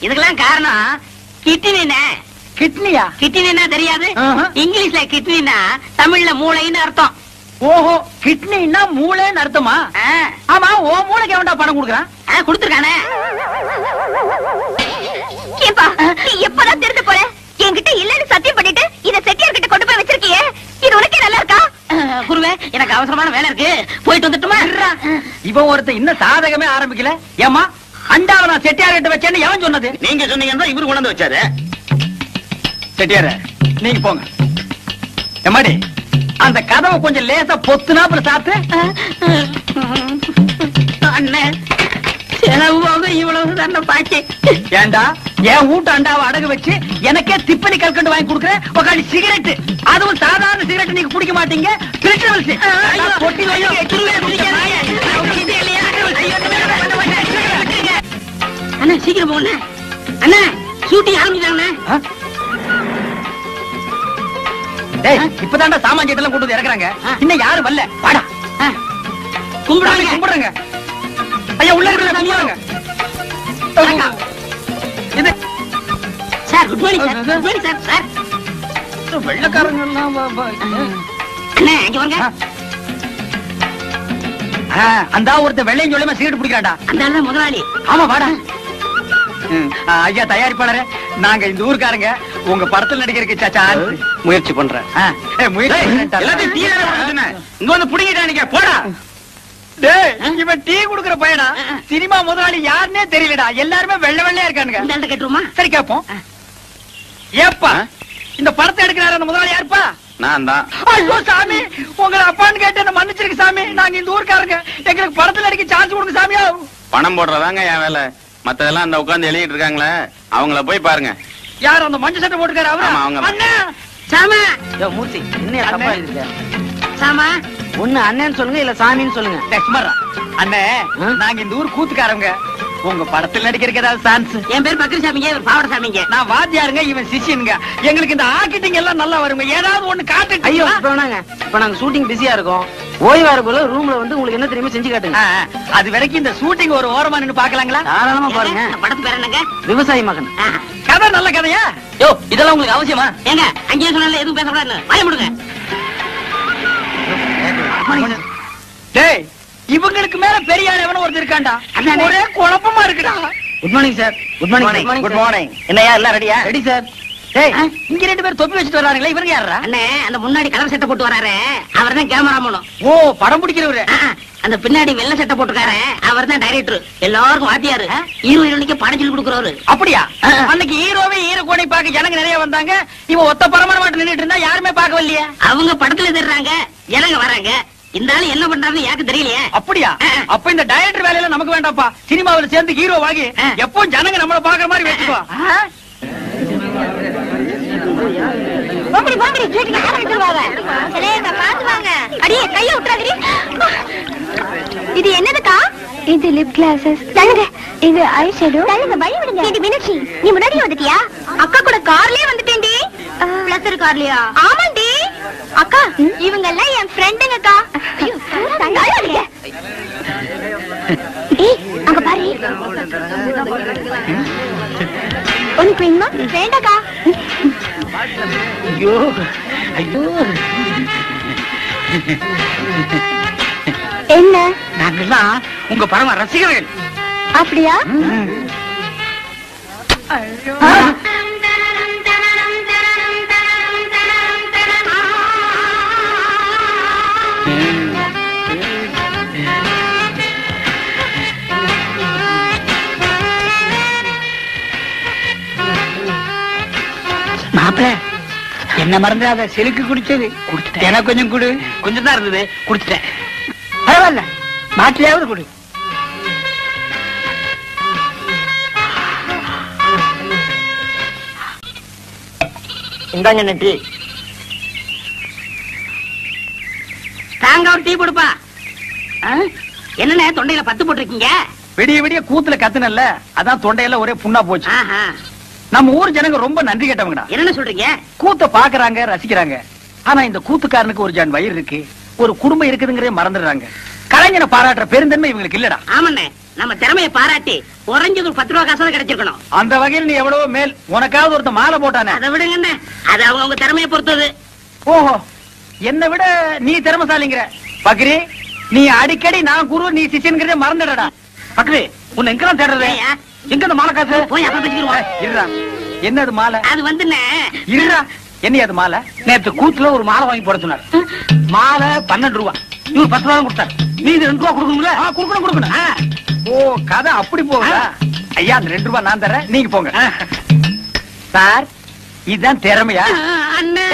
Speaker 4: இதுக்கெல்லாம் காரணம் கிட்னினே.
Speaker 7: கிட்னியா?
Speaker 4: கிட்னினா தெரியாது? இங்கிலீஷ்ல கிட்னினா தமிழ்ல மூளைன்னு அர்த்தம்.
Speaker 7: ஓஹோ, கிட்னின்னா மூளைன்னு அர்த்தமா? ஆமா, ஓ மூளைக்கு எவன்டா பணம் கொடுக்குறான்?
Speaker 4: கொடுத்துருக்கானே.
Speaker 5: ஏப்பா, நீ எப்பதான் திருந்து போற? என்கிட்ட இல்லன்னு சத்தியம் பண்ணிட்டு இத செட்டியார் கிட்ட கொண்டு போய் வச்சிருக்கியே, இது உனக்கே நல்லா இருக்கா?
Speaker 4: குருவே, எனக்கு அவசரமான வேலை இருக்கு, போயிட்டு வந்துட்டுமா?
Speaker 7: இவன் ஒருத்தன் இன்னும் சாதகமே ஆரம்பிக்கல. ஏமா, அண்டாவை நான் செட்டியார் கிட்ட வச்சேன்னு எவன் சொன்னது?
Speaker 3: நீங்க சொன்னீங்கன்னா இவரு கொண்டு வச்சாரு.
Speaker 7: செட்டியார, நீங்க போங்க. எம்மாடி, அந்த கதவை கொஞ்சம் லேசா பொத்துனாப்புல சாத்து.
Speaker 4: அண்ணன் செலவு இவ்வளவு தானே பாக்கி.
Speaker 7: ஏண்டா, என் வீட்டு அண்டாவை அடகு வச்சு எனக்கே திப்பனி கல்கண்டு வாங்கி கொடுக்குறேன். உக்காடி சிகரெட், அதுவும் சாதாரண சிகரெட் நீங்க குடிக்க மாட்டீங்க.
Speaker 4: அண்ணா சீக்கிரம் போங்க அண்ணா, ஷூட்டிங் ஆரம்பிச்சாங்க.
Speaker 7: இப்பதான்டா சாமான்யத்தெல்லாம் கொண்டு வந்து இறக்குறாங்க. இன்னும் யாரும் வரல. வாடா
Speaker 4: கும்பிடுறாங்க
Speaker 7: கும்பிடுறாங்க. ஐயா உள்ள இருக்கிற கும்பிடுறாங்க. இது
Speaker 4: sir, good morning sir. Good morning sir. Sir,
Speaker 7: வெள்ளக்காரங்க எல்லாம்
Speaker 4: அண்ணா இங்க வாங்க.
Speaker 7: அந்த ஒருத்தர் வெள்ளையும் சொல்லியமா சிகரெட் பிடிக்கிறாடா.
Speaker 4: அந்த முதலாளி.
Speaker 7: ஆமா, வாடா. ஐயா தயாரிப்பாளரே, நாங்க இந்த ஊருக்காரங்க உங்க படத்தில் நடிக்கிறதுக்கு சாச்சா
Speaker 3: முயற்சி பண்றேன். எல்லாத்தையும் டீ இங்க வந்து புடிங்கிட்டானுங்க. போடா.
Speaker 7: இவன் டீ குடுக்கிற பையனா? சினிமா முதலாளி யாருன்னே தெரியலடா. எல்லாருமே வெள்ளை வெள்ளையா இருக்கானுங்க.
Speaker 4: இந்த கேட்டுருமா?
Speaker 7: சரி கேப்போம். ஏப்பா, இந்த படத்தை எடுக்கிறாரு அந்த முதலாளி யாருப்பா?
Speaker 3: நான் தான்.
Speaker 7: ஐயோ சாமி, உங்களை அப்பான்னு கேட்டு மன்னிச்சிருக்கு சாமி. நாங்க இந்த ஊருக்காரங்க, எங்களுக்கு படத்துல நடிக்க சான்ஸ் கொடுங்க சாமியா.
Speaker 3: பணம் போடுறதாங்க என் வேலை. மத்ததெல்லாம் அந்த உட்கார்ந்து எழுதிட்டு இருக்காங்களே, அவங்கள போய் பாருங்க.
Speaker 7: யார் அந்த மஞ்சள் சட்டை போட்டுக்காரு? அவரா? அண்ணா
Speaker 4: சாமா.
Speaker 8: மூர்த்தி, என்ன தப்பா இருக்கு?
Speaker 4: சாமா,
Speaker 8: ஒண்ணு அண்ணன் சொல்லுங்க, இல்ல சாமின்னு சொல்லுங்க.
Speaker 7: அண்ணே, நாங்க இந்த ஊர் கூத்துக்காரங்க. உங்க படத்தில் நடிக்கிறதுக்கு ஏதாவது சான்ஸ்?
Speaker 4: என் பேர் பக்கரி சாமிங்க, இவர் பாவட சாமிங்க.
Speaker 7: நான் வாத்தியாருங்க, இவன் சிஷியனுங்க. எங்களுக்கு இந்த ஆக்கிட்டிங் எல்லாம் நல்லா வருங்க. ஏதாவது ஒண்ணு காட்டு.
Speaker 8: ஐயோ, இப்ப நாங்க ஷூட்டிங் பிஸியா இருக்கோம். ஓய்வா இருக்குள்ள ரூம்ல வந்து உங்களுக்கு என்ன தெரியுமா செஞ்சு காட்டுங்க.
Speaker 7: அது வரைக்கும் இந்த ஷூட்டிங் ஒரு ஓரமா நின்னு பாக்கலாங்களா?
Speaker 8: தாராளமா பாருங்க.
Speaker 4: படத்து பேர் என்னங்க?
Speaker 8: விவசாயி மகன்.
Speaker 7: கதை நல்ல கதையா?
Speaker 8: யோ, இதெல்லாம் உங்களுக்கு அவசியமா?
Speaker 4: ஏங்க, அங்கேயே சொன்னால எதுவும் பேசக்கூடாது. வாய முடுங்க.
Speaker 7: டேய், இவங்களுக்கு மேல பெரியார் எவனோ ஒருத்தர் இருக்காண்டா. ஒரே குழப்பமா இருக்குடா.
Speaker 8: Good morning sir. Good morning.
Speaker 7: Good morning. என்னையா எல்லாம் ரெடியா?
Speaker 8: Ready sir.
Speaker 7: டேய், இங்க 2 பேர் தொப்பி வச்சிட்டு வராங்களே, இவங்க யாரா?
Speaker 4: அண்ணே, அந்த முன்னாடி கலர் சட்டை போட்டு வராரு, அவர்தான் கேமராமேன்.
Speaker 7: ஓ, படம் பிடிக்கிறவரு.
Speaker 4: அந்த பின்னாடி வெள்ளை சட்டை போட்டுக்காரு, அவர்தான் டைரக்டர். எல்லாருக்கும் வாத்தியாரு. ஹீரோ ஹீரோனிக்கு படம் சொல்லி கொடுக்குறவரு.
Speaker 7: அப்படியா? அன்னைக்கு ஹீரோவே ஹீரோ கோணை பார்க்க ஜனங்க நிறைய வந்தாங்க. இவன் ஒத்த பரமர மாட்டு நின்னுட்டு இருந்தா யாருமே பார்க்க வரலையே.
Speaker 4: அவங்க படத்துல தெரிறாங்க, ஜனங்க வராங்க. இந்த ஆளு என்ன பண்றாருன்னு எனக்கு தெரியலையே.
Speaker 7: அப்படியா? அப்ப இந்த டைரக்டர் வேலையில நமக்கு வேண்டாம்ப்பா. சினிமாவில் சேர்ந்து ஹீரோ வாங்கி எப்பவும் ஜனங்க நம்மள பாக்குற மாதிரி வச்சுக்கோ.
Speaker 5: இது என்னதுக்கா? இது லிப் கிளாஸஸ். தள்ளுங்க. இது ஐ ஷேடோ. தள்ளுங்க, வழி விடுங்க. இது மீனாட்சி, நீ முன்னாடியே வந்துட்டியா? அக்கா கூட கார்லயே வந்துட்டேன்டி. பிளஸர் கார்லயா? ஆமாண்டி. அக்கா, இவங்க எல்லாம் என் ஃப்ரெண்டுங்கக்கா. ஐயோ, தள்ளாதீங்க. ஏய், அங்க பாரு. உனக்கு வேணுமா? வேண்டாக்கா.
Speaker 7: ஐயோ ஐயோ,
Speaker 5: என்ன?
Speaker 7: நாங்கெல்லாம் உங்க பரம ரசிகர்கள்.
Speaker 5: அப்படியா?
Speaker 7: மாப்பிள்ள, என்ன மறந்துடாத. செலுக்கு குடிச்சது எனக்கு கொஞ்சம் குடு. கொஞ்சம் தான் இருந்தது, குடிச்சிட்டேன். பரவாயில்ல, மாட்டிலையாவது குடு.
Speaker 6: இந்தாங்க நெட்டி.
Speaker 4: தாங்க ஒரு டீ கொடுப்பா. என்னண்ணே தொண்டையில பத்து போட்டிருக்கீங்க?
Speaker 7: விடிய விடிய கூத்துல கத்துனல்ல, அதான் தொண்டையில ஒரே புண்ணா போச்சு.
Speaker 4: ஆஹா.
Speaker 7: நம்ம ஊர் ஜனங்க ரொம்ப நன்றி கேட்டவங்கடா.
Speaker 4: என்ன சொல்றீங்க?
Speaker 7: கூத்த பாக்குறாங்க, ரசிக்கிறாங்க. ஆனா இந்த கூத்துக்காரனுக்கு ஒரு ஜான் வயிறு இருக்கு, ஒரு குடும்பம் இருக்குதுங்கறே மறந்துடுறாங்க. கலைஞனை பாராட்டுற பெருந்தன்மை இவங்களுக்கு இல்லடா.
Speaker 4: ஆமாண்ணே, நம்ம திறமையை பாராட்டி குறைஞ்சது ஒரு 10 ரூபா காசு கிடைச்சிருக்கணும்.
Speaker 7: அந்த வகையில் நீ எவ்வளவோ மேல். உனக்காவது ஒருத்த மாலை போட்டானே,
Speaker 4: அதை விடுங்கண்ணே, அது அவங்க திறமையை பொறுத்தது.
Speaker 7: ஓஹோ, என்னை விட நீ திறமசாலிங்கிற. பக்ரி, நீ அடிக்கடி நான் குரு நீ சிஷியன்கிறதே மறந்துடடா. பக்ரி, உன்னை எங்கெல்லாம் தேடுறது?
Speaker 4: ஏய்யா?
Speaker 7: எங்க இந்த மாலை காசு?
Speaker 4: போய் அப்புறம் பேசிக்கிடுவோம்.
Speaker 7: இருடா, என்னது மாலை?
Speaker 4: அது வந்துண்ணே,
Speaker 7: இருடா, என்ன அது மாலை? நேத்து கூத்துல ஒரு மாலை வாங்கி போட சொன்னார். மாலை 12 ரூபா, இவர் 10 ரூபா கொடுத்தார். நீ இது 2 ரூபா கொடுக்கணும்ல? கொடுக்கணும். ஓ, கதை அப்படி போகுதா? ஐயா, அந்த 2 ரூபா நான் தரேன், நீங்க போங்க. சார், இதுதான் திறமையா?
Speaker 4: அண்ணே.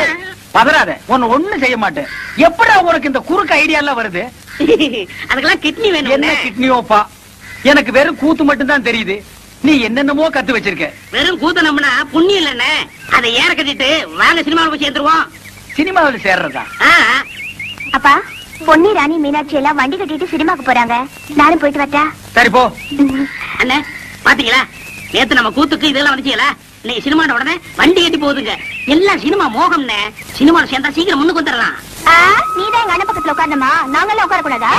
Speaker 7: பதறாத, உன்னை ஒண்ணும் செய்ய மாட்டேன். எப்படா உனக்கு இந்த குறுக்கு ஐடியா எல்லாம் வருது?
Speaker 4: அதுக்கெல்லாம் கிட்னி வேணும்.
Speaker 7: என்ன கிட்னியோப்பா? எனக்கு வெறும் கூத்து மட்டும் தான் தெரியுது. நீ என்னென்னமோ கத்து வச்சிருக்க.
Speaker 4: வெறும் கூத்த நம்பினா புண்ணியம் இல்லண்ணே. அதை ஏற கட்டிட்டு வாங்க சினிமாவில் போய் சேர்ந்துருவோம்.
Speaker 7: சினிமாவில் சேர்றதா?
Speaker 5: அப்பா, பொன்னி, ராணி, மீனாட்சி எல்லாம் வண்டி கட்டிட்டு சினிமாக்கு போறாங்க. நானும் போயிட்டு வரட்டா?
Speaker 7: சரி போ.
Speaker 4: அண்ணே, பாத்தீங்களா, நேத்து நம்ம கூத்துக்கு இதெல்லாம் வந்துச்சீங்களா? இன்னைக்கு சினிமா உடனே வண்டி கட்டி போகுதுங்க. எல்லாம் சினிமா மோகம்னே. சினிமாவில் சேர்ந்தா சீக்கிரம் முன்னுக்கு வந்துடலாம்.
Speaker 5: நீதான் எங்க அண்ணன் பக்கத்துல உட்கார்ந்தமா? நாங்கெல்லாம் உட்கார கூடாதா?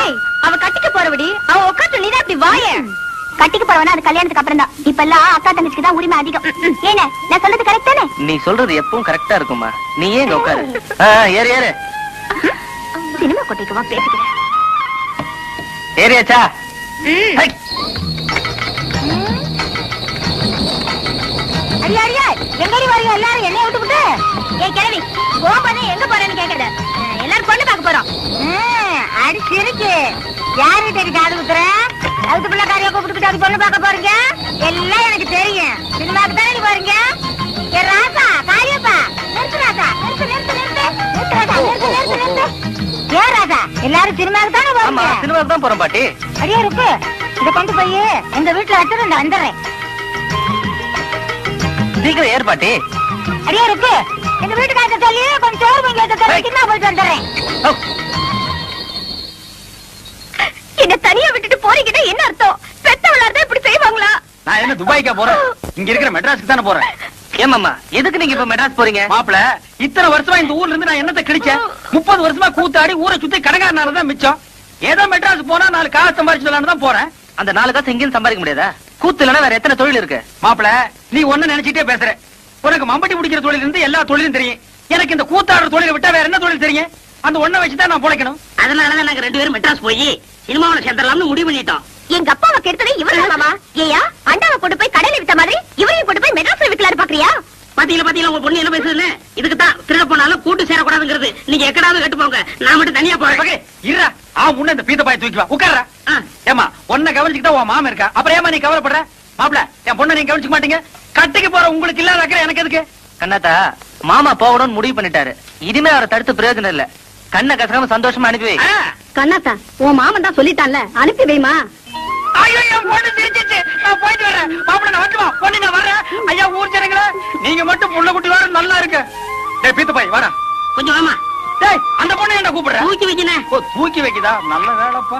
Speaker 5: அவ கட்டிக்க போறபடி அவ உட்காந்து நீதான் இப்படி வாய. கட்டிக்க போறவனா அது கல்யாணத்துக்கு அப்புறம் தான். இப்ப எல்லாம் அக்கா தங்கச்சிக்கு தான் உரிமை அதிகம். ஏன, நான் சொல்றது கரெக்ட் தானே?
Speaker 6: நீ சொல்றது எப்பவும் கரெக்டா இருக்குமா? நீ ஏன் உட்காரு. ஏறு ஏறு.
Speaker 5: சினிமா கொட்டைக்கு வா, பேசிக்கிறேன்.
Speaker 6: ஏறியாச்சா?
Speaker 5: அடியா அடியா, எங்கடி வரீங்க எல்லாரும்? என்னைய விட்டுவிட்டு ஏன் கிழவி கோபனே எங்க போறேன்னு கேக்குறது. எல்லாரும் பொண்ணு பார்க்க போறோம். அடிச்சு இருக்கு. யாருகிட்ட காது குத்துற? அதுக்கு பிள்ளைக்காரியா கூப்பிட்டுக்கிட்டு அது பொண்ணு பார்க்க போறீங்க? எல்லாம் எனக்கு தெரியும். சினிமாக்கு தானே போறீங்க? ஏ ராசா, காரியப்பா, நிறுத்து ராசா, நிறுத்து நிறுத்து நிறுத்து நிறுத்து ராசா, நிறுத்து நிறுத்து நிறுத்து. ஏன் ராசா, எல்லாரும் சினிமாக்கு தானே போறீங்க?
Speaker 6: சினிமாக்கு தான் போறோம் பாட்டி.
Speaker 5: அடியா இருக்கு. இதை கொண்டு போய் எங்க வீட்டுல வச்சுட்டு நான் வந்துடுறேன்.
Speaker 6: சீக்கிரம் ஏறு பாட்டி.
Speaker 5: அடியா இருக்கு. எங்க வீட்டுக்காரத்தை சொல்லி கொஞ்சம் சோறு வாங்கி வைக்க சொல்லி சினிமா போயிட்டு வந்துடுறேன். என்ன தனியா விட்டுட்டு போறீங்கன்னா என்ன அர்த்தம்? பெத்தவளா இருந்தா இப்படி செய்வாங்களா?
Speaker 7: நான் என்ன துபாய்க்கா போறேன்? இங்க இருக்கிற மெட்ராஸ்க்கு தானே போறேன்.
Speaker 6: ஏமாமா, எதுக்கு நீங்க இப்ப மெட்ராஸ் போறீங்க?
Speaker 7: மாப்பிள, இத்தனை வருஷமா இந்த ஊர்ல இருந்து நான் என்னத்தை கிழிச்சேன்? 30 வருஷமா கூத்தாடி ஊரை சுத்தி கடைக்காரனாலதான் மிச்சம். ஏதோ மெட்ராஸ் போனா 4 காசு சம்பாரிச்சுலான்னு தான் போறேன்.
Speaker 6: அந்த 4 காசு எங்கேயும் சம்பாதிக்க முடியாதா? கூத்து இல்லைன்னா வேற எத்தனை தொழில் இருக்கு?
Speaker 7: மாப்பிள, நீ ஒண்ணு நினைச்சிட்டே பேசுற. உனக்கு மம்பட்டி பிடிக்கிற தொழில் இருந்து எல்லா தொழிலும் தெரியும். எனக்கு இந்த கூத்தாடுற தொழிலை விட்டா வேற என்ன தொழில் தெரியும்? அந்த ஒண்ணை வச்சுதான் நான் பொழைக்கணும்.
Speaker 4: அதனாலதான் நாங்க 2 பேரும் மெட்ராஸ் போய் சினிமாவில் சேர்ந்துடலாம்னு முடிவு பண்ணிட்டோம்.
Speaker 5: எங்க அப்பாவை கெடுத்தது இவரு மாமா. ஏயா, அண்டாவை கொண்டு போய் கடையில வித்த மாதிரி இவரையும் கொண்டு போய் மெட்ராஸ்ல விக்கலான்னு பாக்குறியா?
Speaker 4: பாத்தீங்களா உங்க பொண்ணு என்ன பேசுதுன்னு? இதுக்கு தான் திருட போனாலும் கூட்டு சேரக்கூடாதுங்கிறது. நீங்க எக்கடாவது கட்டு போங்க, நான் மட்டும் தனியா போறேன்.
Speaker 7: இருடா, முன்ன இந்த பீத்த பாய தூக்கி வா, உட்கார்றா. ஏமா, உன்னை கவனிச்சுக்கிட்டா உன் மாமன் இருக்கா, அப்புறம் ஏமா நீ கவலைப்படுற? மாப்பிள, என் பொண்ணை நீங்க கவனிச்சுக்க மாட்டீங்க. கட்டிக்கு போற உங்களுக்கு இல்லாத அக்கறை எனக்கு எதுக்கு?
Speaker 6: கண்ணாத்தா, மாமா போகணும்னு முடிவு பண்ணிட்டாரு. இனிமே அவரை தடுத்து பிரயோஜனம் இல்ல. கண்ணை கசக்காம சந்தோஷமா அனுப்பி வை.
Speaker 5: கண்ணாத்தா, உன் மாமன் தான் சொல்லிட்டான்ல, அனுப்பி வைமா.
Speaker 7: ஐயோ, என் பொண்ணு சிரிச்சிச்சு. நான் போயிட்டு வரேன். மாப்பிள, நான் வந்துமா பொண்ணு, நான் வர்றேன். ஐயா, ஊர் ஜனங்களே, நீங்க மட்டும் புள்ள குட்டி வர நல்லா இருக்கு. டேய் பீத்த பாய், வாடா
Speaker 4: கொஞ்சம் வாமா.
Speaker 7: டேய், அந்த பொண்ணு என்ன கூப்பிடுற?
Speaker 4: தூக்கி வைக்கணும்.
Speaker 7: ஓ, தூக்கி வைக்குதா? நல்ல வேலைப்பா.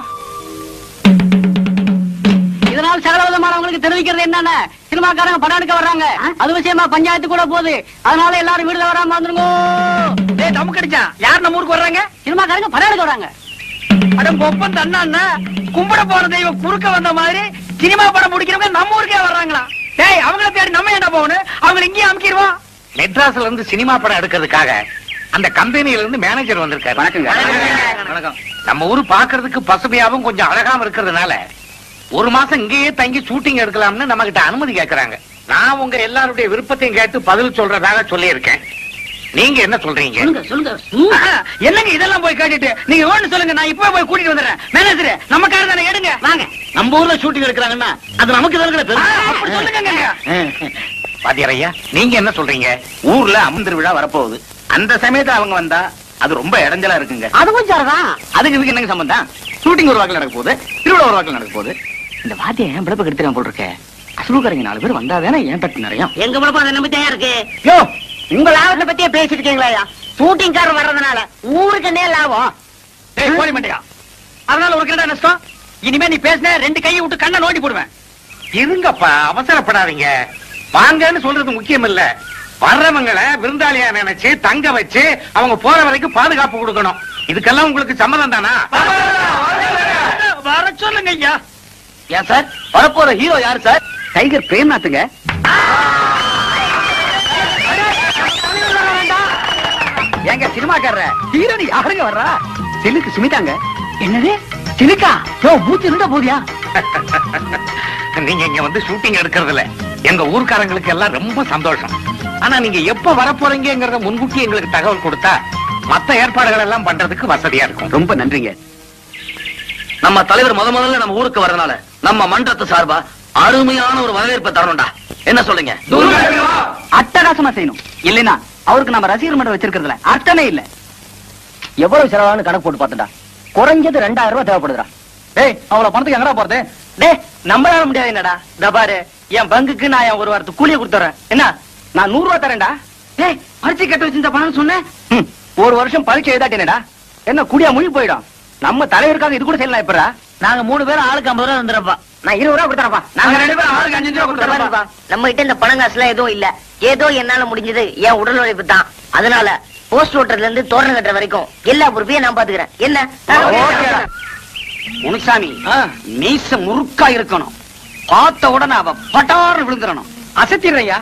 Speaker 2: அதனால சகல விதமானவங்களுக்கு தெரிவிக்கிறது என்னென்ன சினிமாக்காரங்க படம் எடுக்க வர்றாங்க. அது விஷயமா பஞ்சாயத்து கூட போகுது. அதனால எல்லாரும் வீடுல வராம வந்துருங்க.
Speaker 7: டேய் நமக்கு அடிச்சா யார் நம்ம ஊருக்கு வர்றாங்க?
Speaker 2: சினிமாக்காரங்க படம் எடுக்க வராங்க.
Speaker 7: அட ஒப்பந்த அண்ணா கும்பிட போற தெய்வம் குறுக்க வந்த மாதிரி சினிமா படம் முடிக்கிறவங்க நம்ம ஊருக்கே வர்றாங்களா? டேய் அவங்கள தேடி நம்ம என்ன போகணும்? அவங்களை இங்கேயே அமுக்கிடுவோம்.
Speaker 10: மெட்ராஸ்ல இருந்து சினிமா படம் எடுக்கிறதுக்காக அந்த கம்பெனியில இருந்து மேனேஜர் வந்திருக்காரு. வணக்கம். நம்ம ஊரு பாக்குறதுக்கு பசுமையாவும் கொஞ்சம் அழகாவும் இருக்கிறதுனால ஒரு மாசம் இங்கேயே தங்கி ஷூட்டிங் எடுக்கலாம்னு நம்ம கிட்ட அனுமதி கேட்கறாங்க. நான் உங்க எல்லாருடைய விருப்பத்தையும் கேட்டு பதில் சொல்றதாக சொல்லி இருக்கேன். நீங்க என்ன சொல்றீங்க?
Speaker 7: என்னங்க இதெல்லாம் போய் கேட்டுட்டு நீங்க ஒண்ணு சொல்லுங்க, நான் இப்பவே போய் கூட்டிட்டு வந்துடுறேன். மேனேஜர் நம்ம கார் தானே, எடுங்க வாங்க.
Speaker 10: நம்ம ஊர்ல ஷூட்டிங் எடுக்கிறாங்கன்னா அது நமக்கு
Speaker 7: அப்படி சொல்லுங்க.
Speaker 10: பாத்தியாரையா, நீங்க என்ன சொல்றீங்க? ஊர்ல அம்மன் திருவிழா வரப்போகுது. அந்த சமயத்துல அவங்க வந்தா அது ரொம்ப இடைஞ்சலா இருக்குங்க.
Speaker 2: அதுவும் சரிதான்.
Speaker 10: அதுக்கு இதுக்கு என்னங்க சம்பந்தம்? ஷூட்டிங் ஒரு வாக்கில் நடக்க போகுது, திருவிழா ஒரு வாக்கில் நடக்க போகுது. இந்த வாத்தியம் ஏன் பிழப்ப கெடுத்துறான் போல் இருக்க. அசலுக்காரங்க 4 பேர் வந்தாதானே ஏன் தட்டு நிறைய.
Speaker 4: எங்க பிழப்ப அதை நம்பி தயார் இருக்கு.
Speaker 2: யோ, உங்க லாபத்தை பத்தியே பேசிட்டு இருக்கீங்களா? ஷூட்டிங் காரர் வர்றதுனால ஊருக்கு என்ன லாபம்?
Speaker 7: கோழி மண்டையா, அதனால ஒரு கிட்ட நஷ்டம். இனிமே நீ பேசின 2 கையை விட்டு கண்ணை நோண்டி போடுவேன்.
Speaker 10: இருங்கப்பா, அவசரப்படாதீங்க. வாங்கன்னு சொல்றது முக்கியம் இல்ல. வர்றவங்களை விருந்தாளியா நினைச்சு தங்க வச்சு அவங்க போற வரைக்கும் பாதுகாப்பு கொடுக்கணும். இதுக்கெல்லாம் உங்களுக்கு சம்மதம் தானா?
Speaker 7: வர சொல்லுங்க ஐயா.
Speaker 10: ஏன் சார், வரப்போற ஹீரோ யாரு சார்? டைகர் பிரேம்நாத்துங்க.
Speaker 7: எங்க சினிமாக்காரர ஹீரோனி யாருங்க வர்றா? சிலுக்கு சுமிதாங்க. என்னது சிலுக்கா? யோ மூச்சு இருந்தா போதியா?
Speaker 10: நீங்க இங்க வந்து ஷூட்டிங் எடுக்கிறதுல எங்க ஊர்க்காரங்களுக்கு எல்லாம் ரொம்ப சந்தோஷம். ஆனா நீங்க எப்ப வரப்போறீங்கிறத முன்கூட்டி எங்களுக்கு தகவல் கொடுத்தா மத்த ஏற்பாடுகள் எல்லாம் பண்றதுக்கு வசதியா இருக்கும்.
Speaker 6: ரொம்ப நன்றிங்க. நம்ம தலைவர் முதல்ல நம்ம ஊருக்கு வரதுனால நம்ம மன்றத்து சார்பா அருமையான ஒரு வரவேற்பை தரணும்டா. என்ன சொல்லுங்க?
Speaker 2: அட்டகாசமா செய்யணும். இல்லைன்னா அவருக்கு நம்ம ரசிகர் மன்றம் வச்சிருக்கிறதுல அர்த்தமே இல்ல.
Speaker 6: எவ்வளவு செலவானு கணக்கு போட்டு பார்த்தா குறைஞ்சது 2000 ரூபாய் தேவைப்படுதுடா.
Speaker 7: டேய் அவ்வளவு பணத்துக்கு எங்கடா போறது?
Speaker 2: டேய், நம்மளால முடியாது. என்னடா பாரு, என் பங்குக்கு நான் என் ஒரு வாரத்துக்கு கூலியை கொடுத்துறேன். என்ன, நான் 100 ரூபாய் தரேன்டா. டேய், பரிசு கட்ட வச்சிருந்த பணம் சொன்னேன்.
Speaker 6: ஒரு வருஷம் பரீட்சை எழுதாட்டேனடா. என்ன குடியா முழி போயிடும். நம்ம தலைவருக்காக இது கூட செய்யலாம். எப்படா
Speaker 2: நாங்க 3 பேரும் ஆளுக்கு 50 ரூபாய் வந்துடுறப்பா. நான் 20 ரூபாய் கொடுத்துறப்பா.
Speaker 7: நாங்க 2 பேரும் ஆளுக்கு 5 ரூபாய் கொடுத்துறோம்ப்பா.
Speaker 5: நம்ம கிட்ட இந்த பணம் காசுலாம் எதுவும் இல்ல. ஏதோ என்னால முடிஞ்சது என் உடல் உழைப்பு தான். அதனால போஸ்ட் ஓட்டர்ல இருந்து தோரணம் கட்டுற வரைக்கும் எல்லா பொறுப்பையும் நான் பாத்துக்கிறேன். என்ன
Speaker 2: முனுசாமி, மீச முறுக்கா இருக்கணும். பார்த்த உடனே அவ பட்டாறு விழுந்துடணும்.
Speaker 7: அசத்திடுறையா,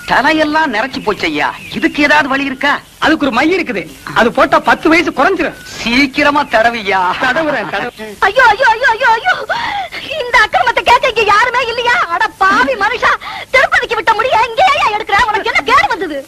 Speaker 2: தலையெல்லாம் நிறைச்சு போச்சு ஐயா. இதுக்கு ஏதாவது வழி இருக்கா?
Speaker 7: அதுக்கு ஒரு மை இருக்குது. அது போட்டா 10 வயசு குறைஞ்சிரும்.
Speaker 2: சீக்கிரமா தடவியா.
Speaker 7: தடவுறேன்.
Speaker 1: ஐயோ ஐயோ ஐயோ ஐயோ ஐயோ, இந்த அக்கிரமத்தை கேட்க இங்க யாருமே இல்லையா? அட பாவி மனுஷா, திருப்பதிக்கு விட்ட முடிய இங்கே ஏன் எடுக்கிற? உனக்கு என்ன கேடு வந்தது?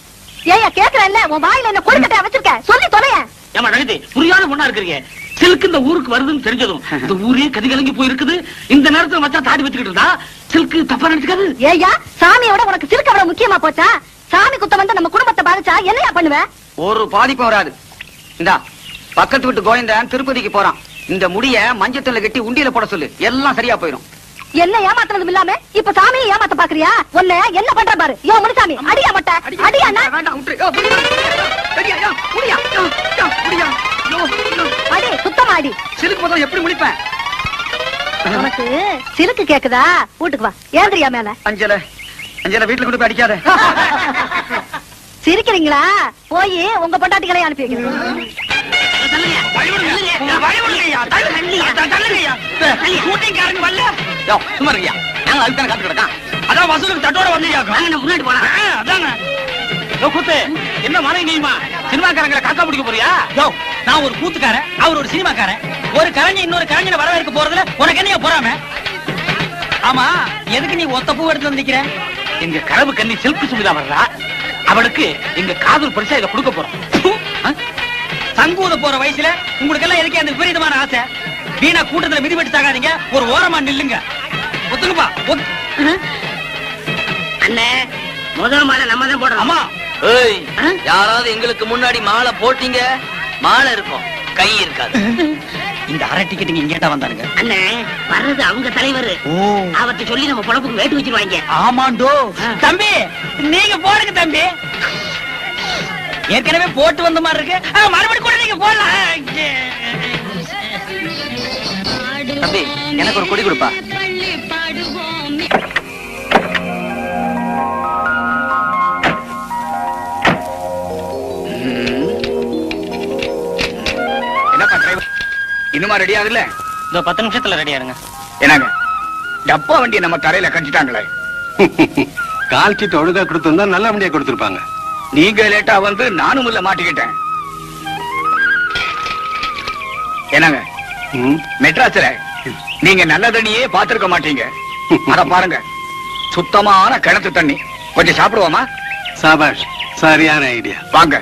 Speaker 1: ஏயா கேக்குறேன்ல, உன் வாயில என்ன கொழுக்கட்டையா வச்சிருக்க? சொல்லி தொலைய.
Speaker 4: ஏமா நடித்து புரியாத பொண்ணா இருக்கிறீங்க. சில்க் இந்த ஊருக்கு வருதுன்னு தெரிஞ்சதும் இந்த ஊரே கதிகலங்கி போயிருக்குது. இந்த நேரத்துல மச்சா தாடி வச்சுக்கிட்டு இருந்தா சில்க் தப்பா நினைச்சுக்காது.
Speaker 1: ஏயா, சாமியோட உனக்கு சிறுக்க அவ்வளவு முக்கியமா போச்சா? சாமி குத்தம் வந்து நம்ம குடும்பத்தை பாதிச்சா என்னையா பண்ணுவ?
Speaker 2: ஒரு பாதிப்பும் வராது. இந்தா பக்கத்து வீட்டு கோவிந்தன் திருப்பதிக்கு போறான். இந்த முடிய மஞ்சத்துல கட்டி உண்டியில போட சொல்லு, எல்லாம் சரியா போயிடும்.
Speaker 1: என்ன ஏமாத்துறதும் இல்லாம இப்ப சாமியை ஏமாத்த பாக்குறியா? உன்ன என்ன பண்ற பாரு. யோ முனுசாமி, அடியா மட்ட அடியா. அடி சுத்தமா அடி.
Speaker 7: சிலுக்கு போதும் எப்படி முடிப்பேன்?
Speaker 1: உனக்கு சிலுக்கு கேக்குதா? வீட்டுக்கு வா. ஏந்திரியா மேல.
Speaker 7: அஞ்சல வீட்டுல கொண்டு போய் அடிக்காத.
Speaker 1: சிரிக்கிறீங்களா? போய் உங்க பொண்டாட்டிகளை அனுப்பி வைக்கிறேன்.
Speaker 10: சும்மா இருக்கியா? நாங்க அதுக்கு காத்து கிடக்கான்.
Speaker 7: அதான் வசூலுக்கு தட்டோட வந்தியா?
Speaker 4: முன்னாடி போலாம்.
Speaker 7: அதாங்க.
Speaker 10: கூத்து என்ன மனை நீமா சினிமாக்காரங்களை காக்கா பிடிக்க போறியா?
Speaker 7: நான் ஒரு கூத்துக்காரன், அவர் ஒரு சினிமாக்காரன். ஒரு கலைஞர் இன்னொரு கலைஞரை வரவேற்க போறதுல உனக்கு என்ன போறாம? ஆமா, எதுக்கு நீ ஒத்த பூ எடுத்து வந்திருக்கிற?
Speaker 10: எங்க கனவு கண்ணி சில்க் சுமிதா வர்றா. அவளுக்கு எங்க காதல் பரிசா இதை கொடுக்க போறோம்.
Speaker 7: சங்கூத போற வயசுல உங்களுக்கு எல்லாம் எதுக்கே அந்த விபரீதமான ஆசை? வீணா கூட்டத்துல மிதிபட்டு தாகாதீங்க. ஒரு ஓரமா நில்லுங்க. ஒத்துக்குப்பா.
Speaker 4: அண்ணே, முதல் மாலை நம்ம தான் போடுறோம்.
Speaker 7: ஆமா.
Speaker 6: ஏய், யாராவது எங்களுக்கு முன்னாடி மாலை போட்டீங்க, மாலை இருக்கும், கை இருக்காது.
Speaker 7: இந்த அரை டிக்கெட்டுங்க இங்கேட்டா வந்தாருங்க.
Speaker 4: அண்ணே, வர்றது அவங்க தலைவர். அவர்கிட்ட சொல்லி நம்ம பொழப்புக்கு வேட்டு வச்சிருவாங்க.
Speaker 7: ஆமாண்டோ. தம்பி, நீங்க போடுங்க தம்பி. ஏற்கனவே போட்டு வந்த மாதிரி இருக்கு. மறுபடியும் கூட நீங்க போடலாம்.
Speaker 6: தம்பி, எனக்கு ஒரு கொடி கொடுப்பா.
Speaker 10: இன்னுமா ரெடி ஆகுதுல்ல?
Speaker 11: இதோ 10 நிமிஷத்துல ரெடி ஆருங்க.
Speaker 10: என்னங்க டப்பா வண்டி நம்ம தரையில கட்டிட்டாங்களே.
Speaker 12: கால் சீட்டு ஒழுங்கா கொடுத்திருந்தா நல்ல வண்டியா கொடுத்திருப்பாங்க.
Speaker 10: நீங்க லேட்டா வந்து நானும் உள்ள மாட்டிக்கிட்டேன். என்னங்க மெட்ராஸ்ல நீங்க நல்ல தண்ணியே பாத்திருக்க மாட்டீங்க. அத பாருங்க, சுத்தமான கிணத்து தண்ணி. கொஞ்சம் சாப்பிடுவோமா?
Speaker 12: சாபாஷ், சரியான ஐடியா.
Speaker 10: வாங்க.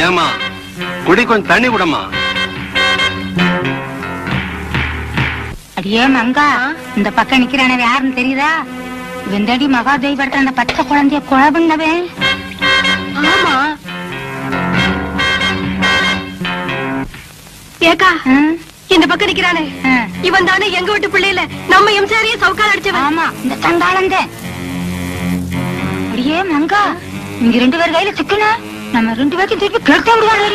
Speaker 12: ஏமா குடி, கொஞ்சம் தண்ணி விடமா.
Speaker 5: அடியே மங்கா, இந்த பக்கம் நிக்கிறானே யாருன்னு தெரியுதா? வெந்தடி மகாதேவி படுத்த அந்த பச்சை குழந்தைய கொலை பண்ணவன்.
Speaker 1: ஆமா ஏக்கா, இந்த பக்கம் நிக்கிறானே இவன் தானே எங்க வீட்டு பிள்ளையில நம்ம எம்சாரியே சவுக்கால் அடிச்சவன்.
Speaker 5: ஆமா, இந்த தண்டாளந்த. அடியே மங்கா, இங்க 2 பேர் கையில சிக்கன நம்ம 2 பேருக்கு திருப்பி கேட்ட விடுவாரு.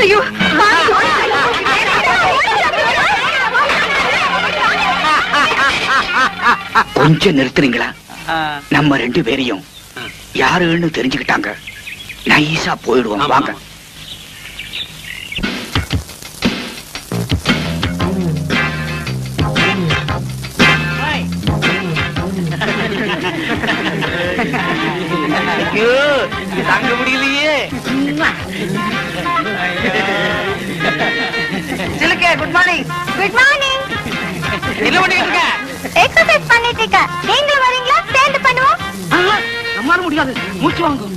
Speaker 1: ஐயோ,
Speaker 10: கொஞ்சம் நிறுத்துறீங்களா? நம்ம 2 பேரையும் யாருன்னு தெரிஞ்சுக்கிட்டாங்க. நைஸா போயிடுவோம். வாங்க. தாங்க முடியலையே.
Speaker 5: சிலுக்கே, குட் மார்னிங். Good morning.
Speaker 10: என்ன பண்ணிட்டு இருக்க?
Speaker 5: எக்ஸர்சைஸ் பண்ணிட்டு இருக்க. நீங்களும் வரீங்களா? சேர்ந்து பண்ணுவோம்.
Speaker 2: நம்மால முடியாது, மூச்சு வாங்கும்.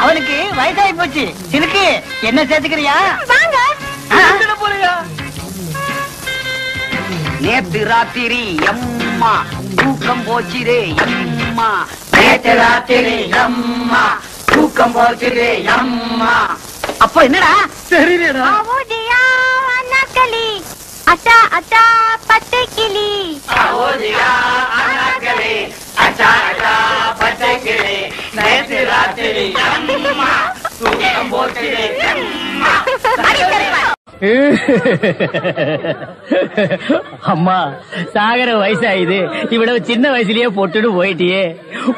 Speaker 2: அவனுக்கு வயசாகி போச்சு. சிலுக்கு என்ன சேர்த்துக்கிறியா?
Speaker 5: வாங்க.
Speaker 2: போறியா?
Speaker 10: நேத்து ராத்திரி அம்மா தூக்கம் போச்சுதே அம்மா. நேத்து ராத்திரி அம்மா தூக்கம் போச்சுதே அம்மா.
Speaker 2: அப்ப என்னடா தெரியலடா.
Speaker 5: அவதியா அண்ணாக்களி, அச்சா அச்சா பச்சை கிளி.
Speaker 10: அவதியா அண்ணாக்களி, அச்சா அச்சா பச்சை கிளி. நேத்து ராத்திரி அம்மா தூக்கம் போச்சுதே அம்மா.
Speaker 7: அம்மா, சாகர வயசாயுது, இவ்வளவு சின்ன வயசுலயே போட்டுட்டு போயிட்டியே.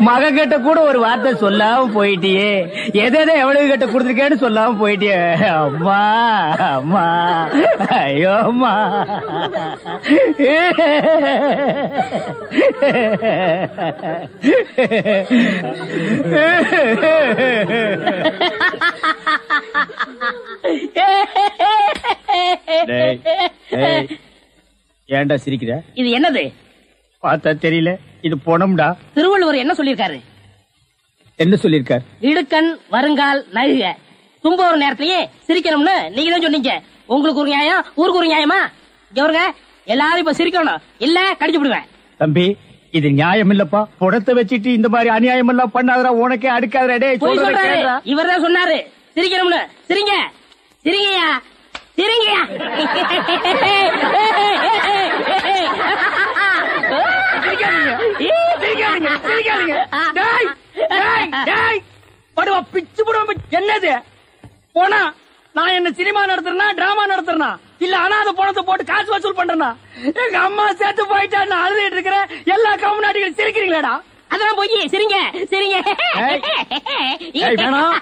Speaker 7: மக கிட்ட கூட ஒரு வார்த்தை சொல்லாம போயிட்டியே. எதை எவ்வளவு கிட்ட கொடுத்துருக்கேன்னு சொல்லாம போயிட்டியே. அம்மா அம்மா, ஐயோ அம்மா. ஏன்டா சிரிக்கிற?
Speaker 4: இது என்னது?
Speaker 7: பார்த்தா தெரியல. இது பொணம்டா.
Speaker 4: திருவள்ளுவர் என்ன சொல்லிருக்காரு?
Speaker 7: என்ன சொல்லிருக்காரு?
Speaker 4: இடுக்கண் வருங்கால் நகுக. தும்ப ஒரு நேரத்திலேயே சிரிக்கணும்னு நீங்க தான் சொன்னீங்க. உங்களுக்கு ஒரு நியாயம், ஊருக்கு ஒரு நியாயமா? இவருங்க எல்லாரும் இப்ப சிரிக்கணும், இல்ல கடிச்சு விடுவேன்.
Speaker 7: தம்பி, இது நியாயம் இல்லப்பா. புடத்தை வச்சுட்டு இந்த மாதிரி அநியாயம் எல்லாம் பண்ணாதரா, உனக்கே அடுக்காதரா.
Speaker 4: இவர் தான் சொன்னாரு சிரிக்கணும்னு. சிரிங்க சிரிங்கயா, சிரிங்கயா.
Speaker 7: பிச்சு போடுவோம். என்னது போனா? நான் என்ன சினிமா நடத்துறேனா, டிராமா நடத்துறேனா, இல்ல அனாதை பணத்தை போட்டு காசு வசூல் பண்றேனா? எங்க அம்மா சேர்த்து போயிட்டா நான் அழுதுட்டு இருக்கிறேன். எல்லா கம்முனாட்டிகளும் சிரிக்கிறீங்களாடா?
Speaker 4: அதெல்லாம் போய் சிரிங்க சிரிங்க.
Speaker 7: வேணாம்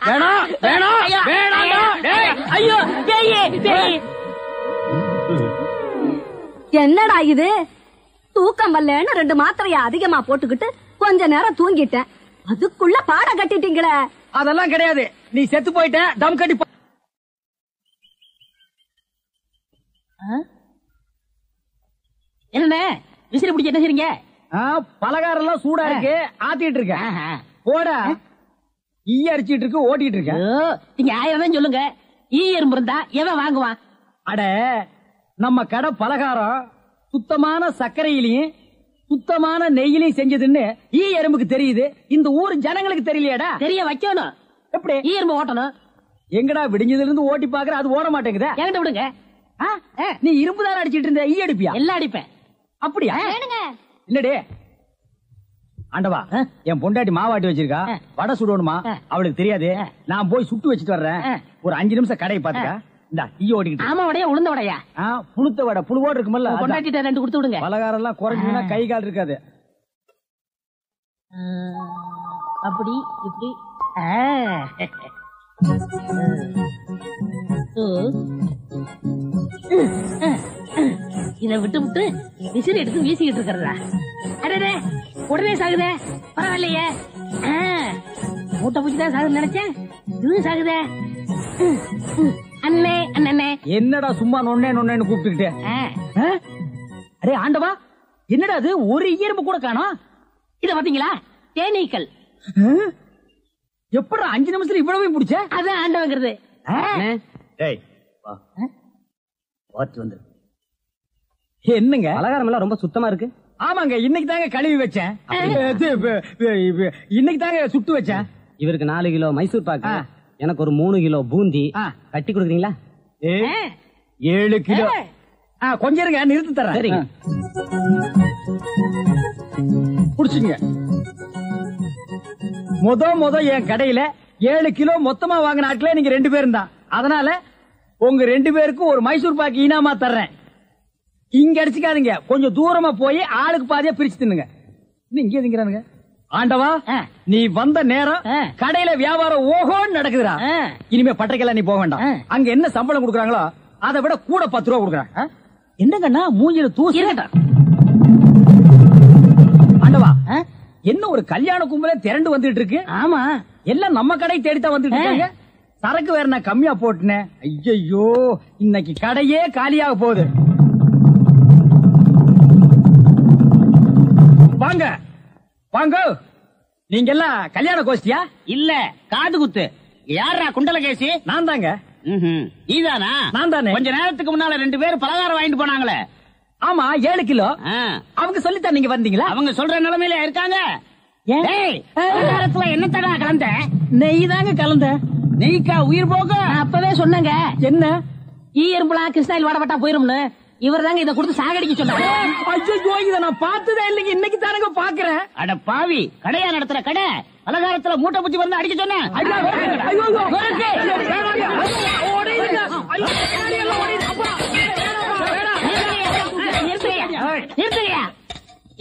Speaker 7: வேணாம் வேணாம் வேணாம்.
Speaker 4: ஐயோ பேயே பேய்.
Speaker 1: என்னடா இது? தூக்கம் வரலன்னு 2 மாத்திரைய அதிகமா போட்டுக்கிட்டு கொஞ்ச நேரம் தூங்கிட்டேன். அதுக்குள்ள பாட கட்டிட்டீங்களே.
Speaker 7: அதெல்லாம் கிடையாது. நீ செத்து போயிட்ட. தம் கட்டி
Speaker 4: என்ன விசிறி பிடிச்சி என்ன செய்றீங்க?
Speaker 7: பலகாரம் எல்லாம் சூடா இருக்கு, ஆத்திட்டு இருக்கேன். போட ஈ அரிச்சிட்டு இருக்கு, ஓட்டிட்டு இருக்கேன்.
Speaker 4: நீங்க 1000 சொல்லுங்க. ஈ எறும்பு இருந்தா எவன் வாங்குவான்?
Speaker 7: அட, நம்ம கடை பலகாரம் சுத்தமான சர்க்கரையிலையும் சுத்தமான நெய்யிலையும் செஞ்சதுன்னு ஈ எறும்புக்கு தெரியுது. இந்த ஊர் ஜனங்களுக்கு தெரியலையாடா?
Speaker 4: தெரிய வைக்கணும்.
Speaker 7: எப்படி?
Speaker 4: ஈ எறும்பு ஓட்டணும்.
Speaker 7: எங்கடா விடிஞ்சதுல இருந்து ஓட்டி பாக்குற, அது ஓட மாட்டேங்குதா?
Speaker 4: என்கிட்ட விடுங்க.
Speaker 7: நீ இரும்பு தானே அடிச்சிட்டு இருந்த, ஈ அடிப்பியா?
Speaker 4: எல்லாம் அடிப்பேன்.
Speaker 7: அப்படியா? இல்லடே, ஆண்டவா, என் பொண்டாட்டி மாவாட்டி வச்சிருக்கா, வடை சுடணுமா, அவளுக்கு தெரியாது. நான் போய் சுட்டு வச்சுட்டு வர்றேன். ஒரு 5 நிமிஷம் கடையை பாத்துக்க. இந்த ஈ ஓடிக்கிட்டு.
Speaker 2: ஆமா வடையா, உளுந்த வடையா?
Speaker 7: புளுத்த வடை, புழுவோடு இருக்குமல்ல.
Speaker 2: பொண்டாட்டிட்ட 2 கொடுத்து விடுங்க.
Speaker 7: பலகாரம் எல்லாம் குறைஞ்சுன்னா கை கால் இருக்காது.
Speaker 2: அப்படி இப்படி. இத விட்டு விட்டு விசிறி எடுத்து வீசிக்கிட்டு இருக்கிறதா? அடே உடனே சாகுதே, பரவாயில்லையே. மூட்டை பூச்சிதான் சாகுது நினைச்சேன், இதுவும் சாகுதே. அண்ணே அண்ணே,
Speaker 7: என்னடா சும்மா நொண்ணே நொண்ணேன்னு கூப்பிட்டுக்கிட்டே? அரே ஆண்டவா, என்னடா அது, ஒரு ஈரம்பு கூட காணோம்.
Speaker 2: இத பாத்தீங்களா, தேனீக்கள்.
Speaker 7: எப்படி 5 நிமிஷத்துல இவ்வளவு பிடிச்ச?
Speaker 2: அதான் ஆண்டவங்கிறது.
Speaker 7: என்னங்க பலகாரம் எல்லாம் ரொம்ப சுத்தமா இருக்கு? ஆமாங்க, இன்னைக்கு தாங்க கழுவி வச்சேன். இன்னைக்கு தாங்க சுட்டு வச்சேன்.
Speaker 13: இவருக்கு 4 கிலோ மைசூர் பாக்கு, எனக்கு ஒரு 3 கிலோ பூந்தி கட்டி கொடுக்குறீங்களா?
Speaker 7: 7 கிலோ. கொஞ்சம் இருங்க, நிறுத்தி தரேன். சரிங்க, புடிச்சுங்க. முத என் கடையில 7 கிலோ மொத்தமா வாங்கின ஆட்களே நீங்க 2 பேரும் தான். அதனால உங்க 2 பேருக்கும் ஒரு மைசூர் பாக்கு இனாமா தர்றேன். இங்க அடிச்சுக்காதீங்க, கொஞ்சம் தூரமா போய் ஆளுக்கு பாதியா பிரிச்சு தின்னுங்க. இங்கே திங்கிறானுங்க. ஆண்டவா, நீ வந்த நேரம் கடையில வியாபாரம் ஓஹோன்னு நடக்குதுடா. இனிமே பட்டறைக்கெல்லாம் நீ போக வேண்டாம். அங்க என்ன சம்பளம் கொடுக்குறாங்களோ அதை விட கூட 10 ரூபா கொடுக்குறாங்க. என்னங்கண்ணா மூஞ்சில தூசி? ஆண்டவா, என்ன ஒரு கல்யாண கும்பல திரண்டு வந்துட்டு இருக்கு? ஆமா, எல்லாம் நம்ம கடை தேடித்தான் வந்துட்டு இருக்காங்க. சரக்கு வேற நான் கம்மியா போட்டுனேன். ஐயோ, இன்னைக்கு கடையே காலியாக போகுது. வாங்க வாங்க, நீங்க எல்லாம் கல்யாண கோஷ்டியா?
Speaker 4: இல்ல, காது குத்து. யாரா குண்டலகேசி?
Speaker 7: நான் தாங்க.
Speaker 4: நீதானா? நான் தானே. கொஞ்ச நேரத்துக்கு முன்னால 2 பேர் பலகாரம் வாங்கிட்டு போனாங்களே.
Speaker 7: ஆமா, 7 கிலோ. அவங்க சொல்லித்தான் நீங்க வந்தீங்களா?
Speaker 4: அவங்க சொல்ற நிலைமையில இருக்காங்க. பலகாரத்துல என்ன தடா கலந்த?
Speaker 7: நெய் தாங்க கலந்த.
Speaker 4: நெய்க்கா உயிர் போக?
Speaker 2: அப்பவே சொன்னங்க.
Speaker 7: என்ன?
Speaker 2: ஈ எறும்புலாம் கிருஷ்ணாயில் வாடப்பட்டா போயிரும்னு. இவர் தாங்க இதை கொடுத்து சாகடிக்க சொன்னாங்க.
Speaker 7: ஐயோ, இதை நான் பார்த்ததே இல்லைங்க, இன்னைக்கு தானங்க பாக்குறேன்.
Speaker 4: அட பாவி, கடையா நடத்துற கடை, பலகாரத்துல மூட்டை பூச்சி வந்து அடிக்க சொன்ன.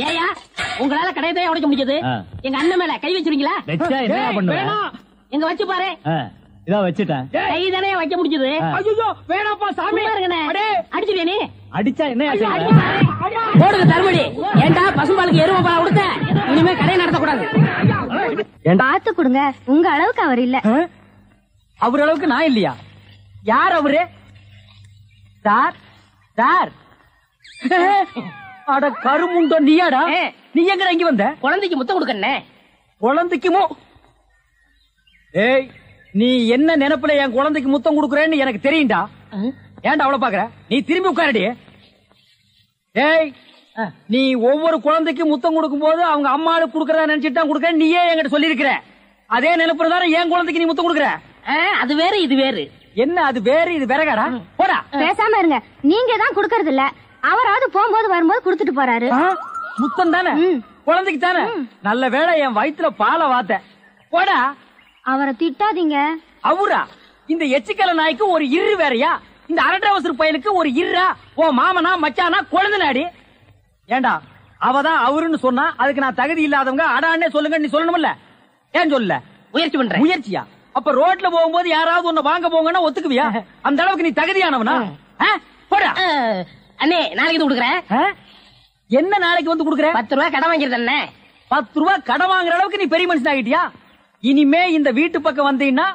Speaker 2: ஏயா, உங்களால கடையதான் உடைக்க முடிஞ்சது, எங்க அண்ணன் மேல கை வச்சிருக்கீங்களா? எங்க வச்சு பாரு.
Speaker 7: இதான் வச்சுட்டேன்.
Speaker 2: கை தானே வைக்க முடிஞ்சது.
Speaker 7: ஐயோ வேணாப்பா சாமி,
Speaker 2: அடிச்சுவியா நீ?
Speaker 7: அடிச்சா என்ன
Speaker 2: போடுங்க தருமடி. ஏண்டா பசும்பாலுக்கு எருவ பால் கொடுத்த? இனிமே கடையை நடத்தக்கூடாது.
Speaker 5: பார்த்து கொடுங்க, உங்க அளவுக்கு அவர் இல்ல.
Speaker 7: அவர் அளவுக்கு நான் இல்லையா? யார் அவரு? சார் சார், அட கருமுண்டோ, நீயாடா? நீ எங்க இங்க வந்த?
Speaker 2: குழந்தைக்கு முத்தம் கொடுக்கண்ணே.
Speaker 7: குழந்தைக்குமோ? ஏய், நீ என்ன நினைப்புல என் குழந்தைக்கு முத்தம் கொடுக்கறேன்னு எனக்கு தெரியும்டா. ஏன்டா அவ்வளவு பாக்குற? நீ திரும்பி உட்காரடி. ஏய், நீ ஒவ்வொரு குழந்தைக்கு முத்தம் கொடுக்கும் போது அவங்க அம்மாளுக்கு கொடுக்கறதா நினைச்சிட்டு தான் கொடுக்கறேன் நீயே என்கிட்ட சொல்லி இருக்கிற. அதே நினைப்புல தானே என் குழந்தைக்கு நீ முத்தம் கொடுக்கற.
Speaker 2: அது வேற இது வேறு.
Speaker 7: என்ன அது வேறு இது வேறகாடா? போடா.
Speaker 5: பேசாம இருங்க, நீங்க தான் கொடுக்கறது இல்ல, அவராவது போகும்போது வரும்போது கொடுத்துட்டு போறாரு.
Speaker 7: முத்தம் தானே குழந்தைக்கு தானே? நல்ல வேளை என் வயிற்றுல பாலை வாத்த. போடா.
Speaker 5: அவரை திட்டாதீங்க.
Speaker 7: அவரா? இந்த எச்சிக்கல நாய்க்கு ஒரு இரு வேறையா? இந்த அரட்டவசர் பயலுக்கு ஒரு இருரா? ஓ மாமனா மச்சானா குழந்தை நாடி? ஏண்டா, அவதான் அவருன்னு சொன்னா அதுக்கு நான் தகுதி இல்லாதவங்க அடான்னே சொல்லுங்க நீ சொல்லணும்ல? ஏன் சொல்ல?
Speaker 2: முயற்சி பண்றேன்.
Speaker 7: முயற்சியா? அப்ப ரோட்ல போகும்போது யாராவது ஒண்ணு வாங்க போங்கன்னா ஒத்துக்குவியா? அந்த அளவுக்கு நீ தகுதியானவனா? போடா.
Speaker 2: அண்ணே, நாளைக்கு கொடுக்குறேன்.
Speaker 7: என்ன நாளைக்கு வந்து கொடுக்குற?
Speaker 2: 10 ரூபாய் கடன் வாங்கிறது அண்ணே.
Speaker 7: 10 ரூபாய் கடன் வாங்குற அளவுக்கு நீ பெரிய மனுஷன் ஆகிட்டியா? இனிமே இந்த வீட்டு பக்கம் வந்தீங்கன்னா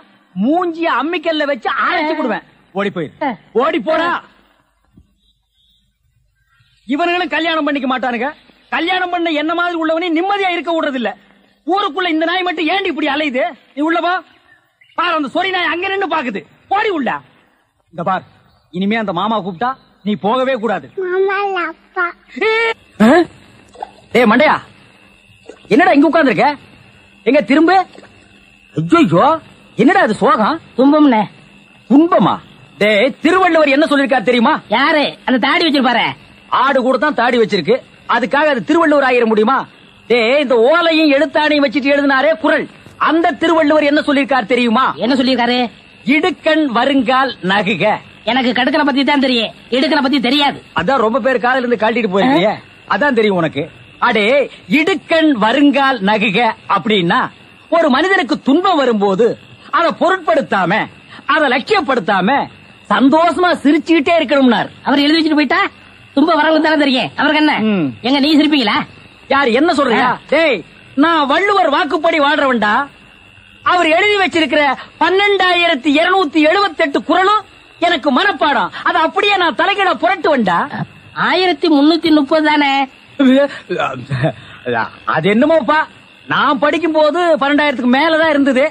Speaker 7: மூஞ்சிய அம்மிக்கல்ல வச்சு அரைச்சு விடுவேன். ஓடி போயிரு, ஓடி போடா. இவனுங்களும் கல்யாணம் பண்ணிக்க மாட்டானுங்க. கல்யாணம் பண்ண என்ன மாதிரி உள்ளவனே நிம்மதியா இருக்க விடுறது இல்ல. ஊருக்குள்ள இந்த நாய் மட்டும் ஏண்டி இப்படி அலையுது? நீ உள்ளவா பாரு, அந்த சொறி நாய் அங்க நின்னு பாக்குது. போடி உள்ள. இந்த பார், இனிமே அந்த மாமா கூப்பிட்டா நீ போகவே கூடாது. டேய் மண்டையா, என்னடா இங்க உட்கார்ந்திருக்க? எங்க திரும்ப? ஐயோ, என்னடா அது சோகம்?
Speaker 2: துன்பம்னே.
Speaker 7: துன்பமா? டேய், திருவள்ளுவர் என்ன சொல்லிருக்காரு தெரியுமா?
Speaker 2: யாரு? அந்த தாடி வச்சிருப்பாரு.
Speaker 7: ஆடு கூட தான் தாடி வச்சிருக்கு, அதுக்காக அது திருவள்ளுவர் ஆயிர முடியுமா? இந்த ஓலையும் எழுத்தாணையும் வச்சுட்டு எழுதினாரே குறள், அந்த திருவள்ளுவர் என்ன சொல்லிருக்காரு தெரியுமா?
Speaker 4: என்ன சொல்லிருக்காரு?
Speaker 7: இடுக்கண் வருங்கால் நகுக.
Speaker 4: எனக்கு கடுக்கனை பத்தி தான் தெரியும், இடுக்கனை பத்தி தெரியாது.
Speaker 7: அதான் ரொம்ப பேர் காலையில இருந்து கழட்டிட்டு போயிருக்கீங்க, அதான் தெரியும் உனக்கு. அடே, இடுக்கண் வருங்கால் நகுக அப்படின்னா ஒரு மனிதனுக்கு துன்பம் வரும்போது அதை பொருட்படுத்தாம, அதை லட்சியப்படுத்தாம சந்தோஷமா சிரிச்சுக்கிட்டே இருக்கணும்னார்.
Speaker 4: அவர் எழுதி வச்சுட்டு போயிட்டா துன்பம் வரவங்க தானே தெரியும், அவருக்கு என்ன? எங்க நீ சிரிப்பீங்களா?
Speaker 7: யார் என்ன சொல்றியா? டேய், நான் வள்ளுவர் வாக்குப்படி வாழ்றவன்டா. அவர் எழுதி வச்சிருக்கிற 12,278 குறளும் எனக்கு மனப்பாடம். அது அப்படியே நான் தலைகீழ புரட்டுவன்டா.
Speaker 4: 1330 தானே?
Speaker 7: அது என்னமோப்பா, நான் படிக்கும் போது 12,000க்கு மேலதான் இருந்தது.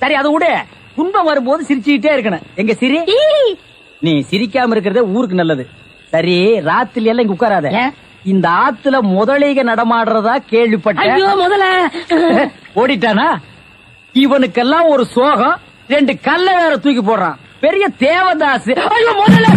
Speaker 7: சரி, அது விட துன்பம் வரும்போது சிரிச்சுக்கிட்டே இருக்கணும். எங்க சிரி, நீ சிரிக்காம இருக்கிறதே ஊருக்கு நல்லது. சரி, ராத்திரி எல்லாம் இங்க உட்காராத. இந்த ஆத்துல முதலைக நடமாடுறதா கேள்விப்பட்டேன்.
Speaker 4: முதல
Speaker 7: ஓடிட்டானா? இவனுக்கெல்லாம் ஒரு சோகம், 2 கல்ல வேற தூக்கி போடுறான். பெரிய தேவதாஸ். ஐயோ, முதல்ல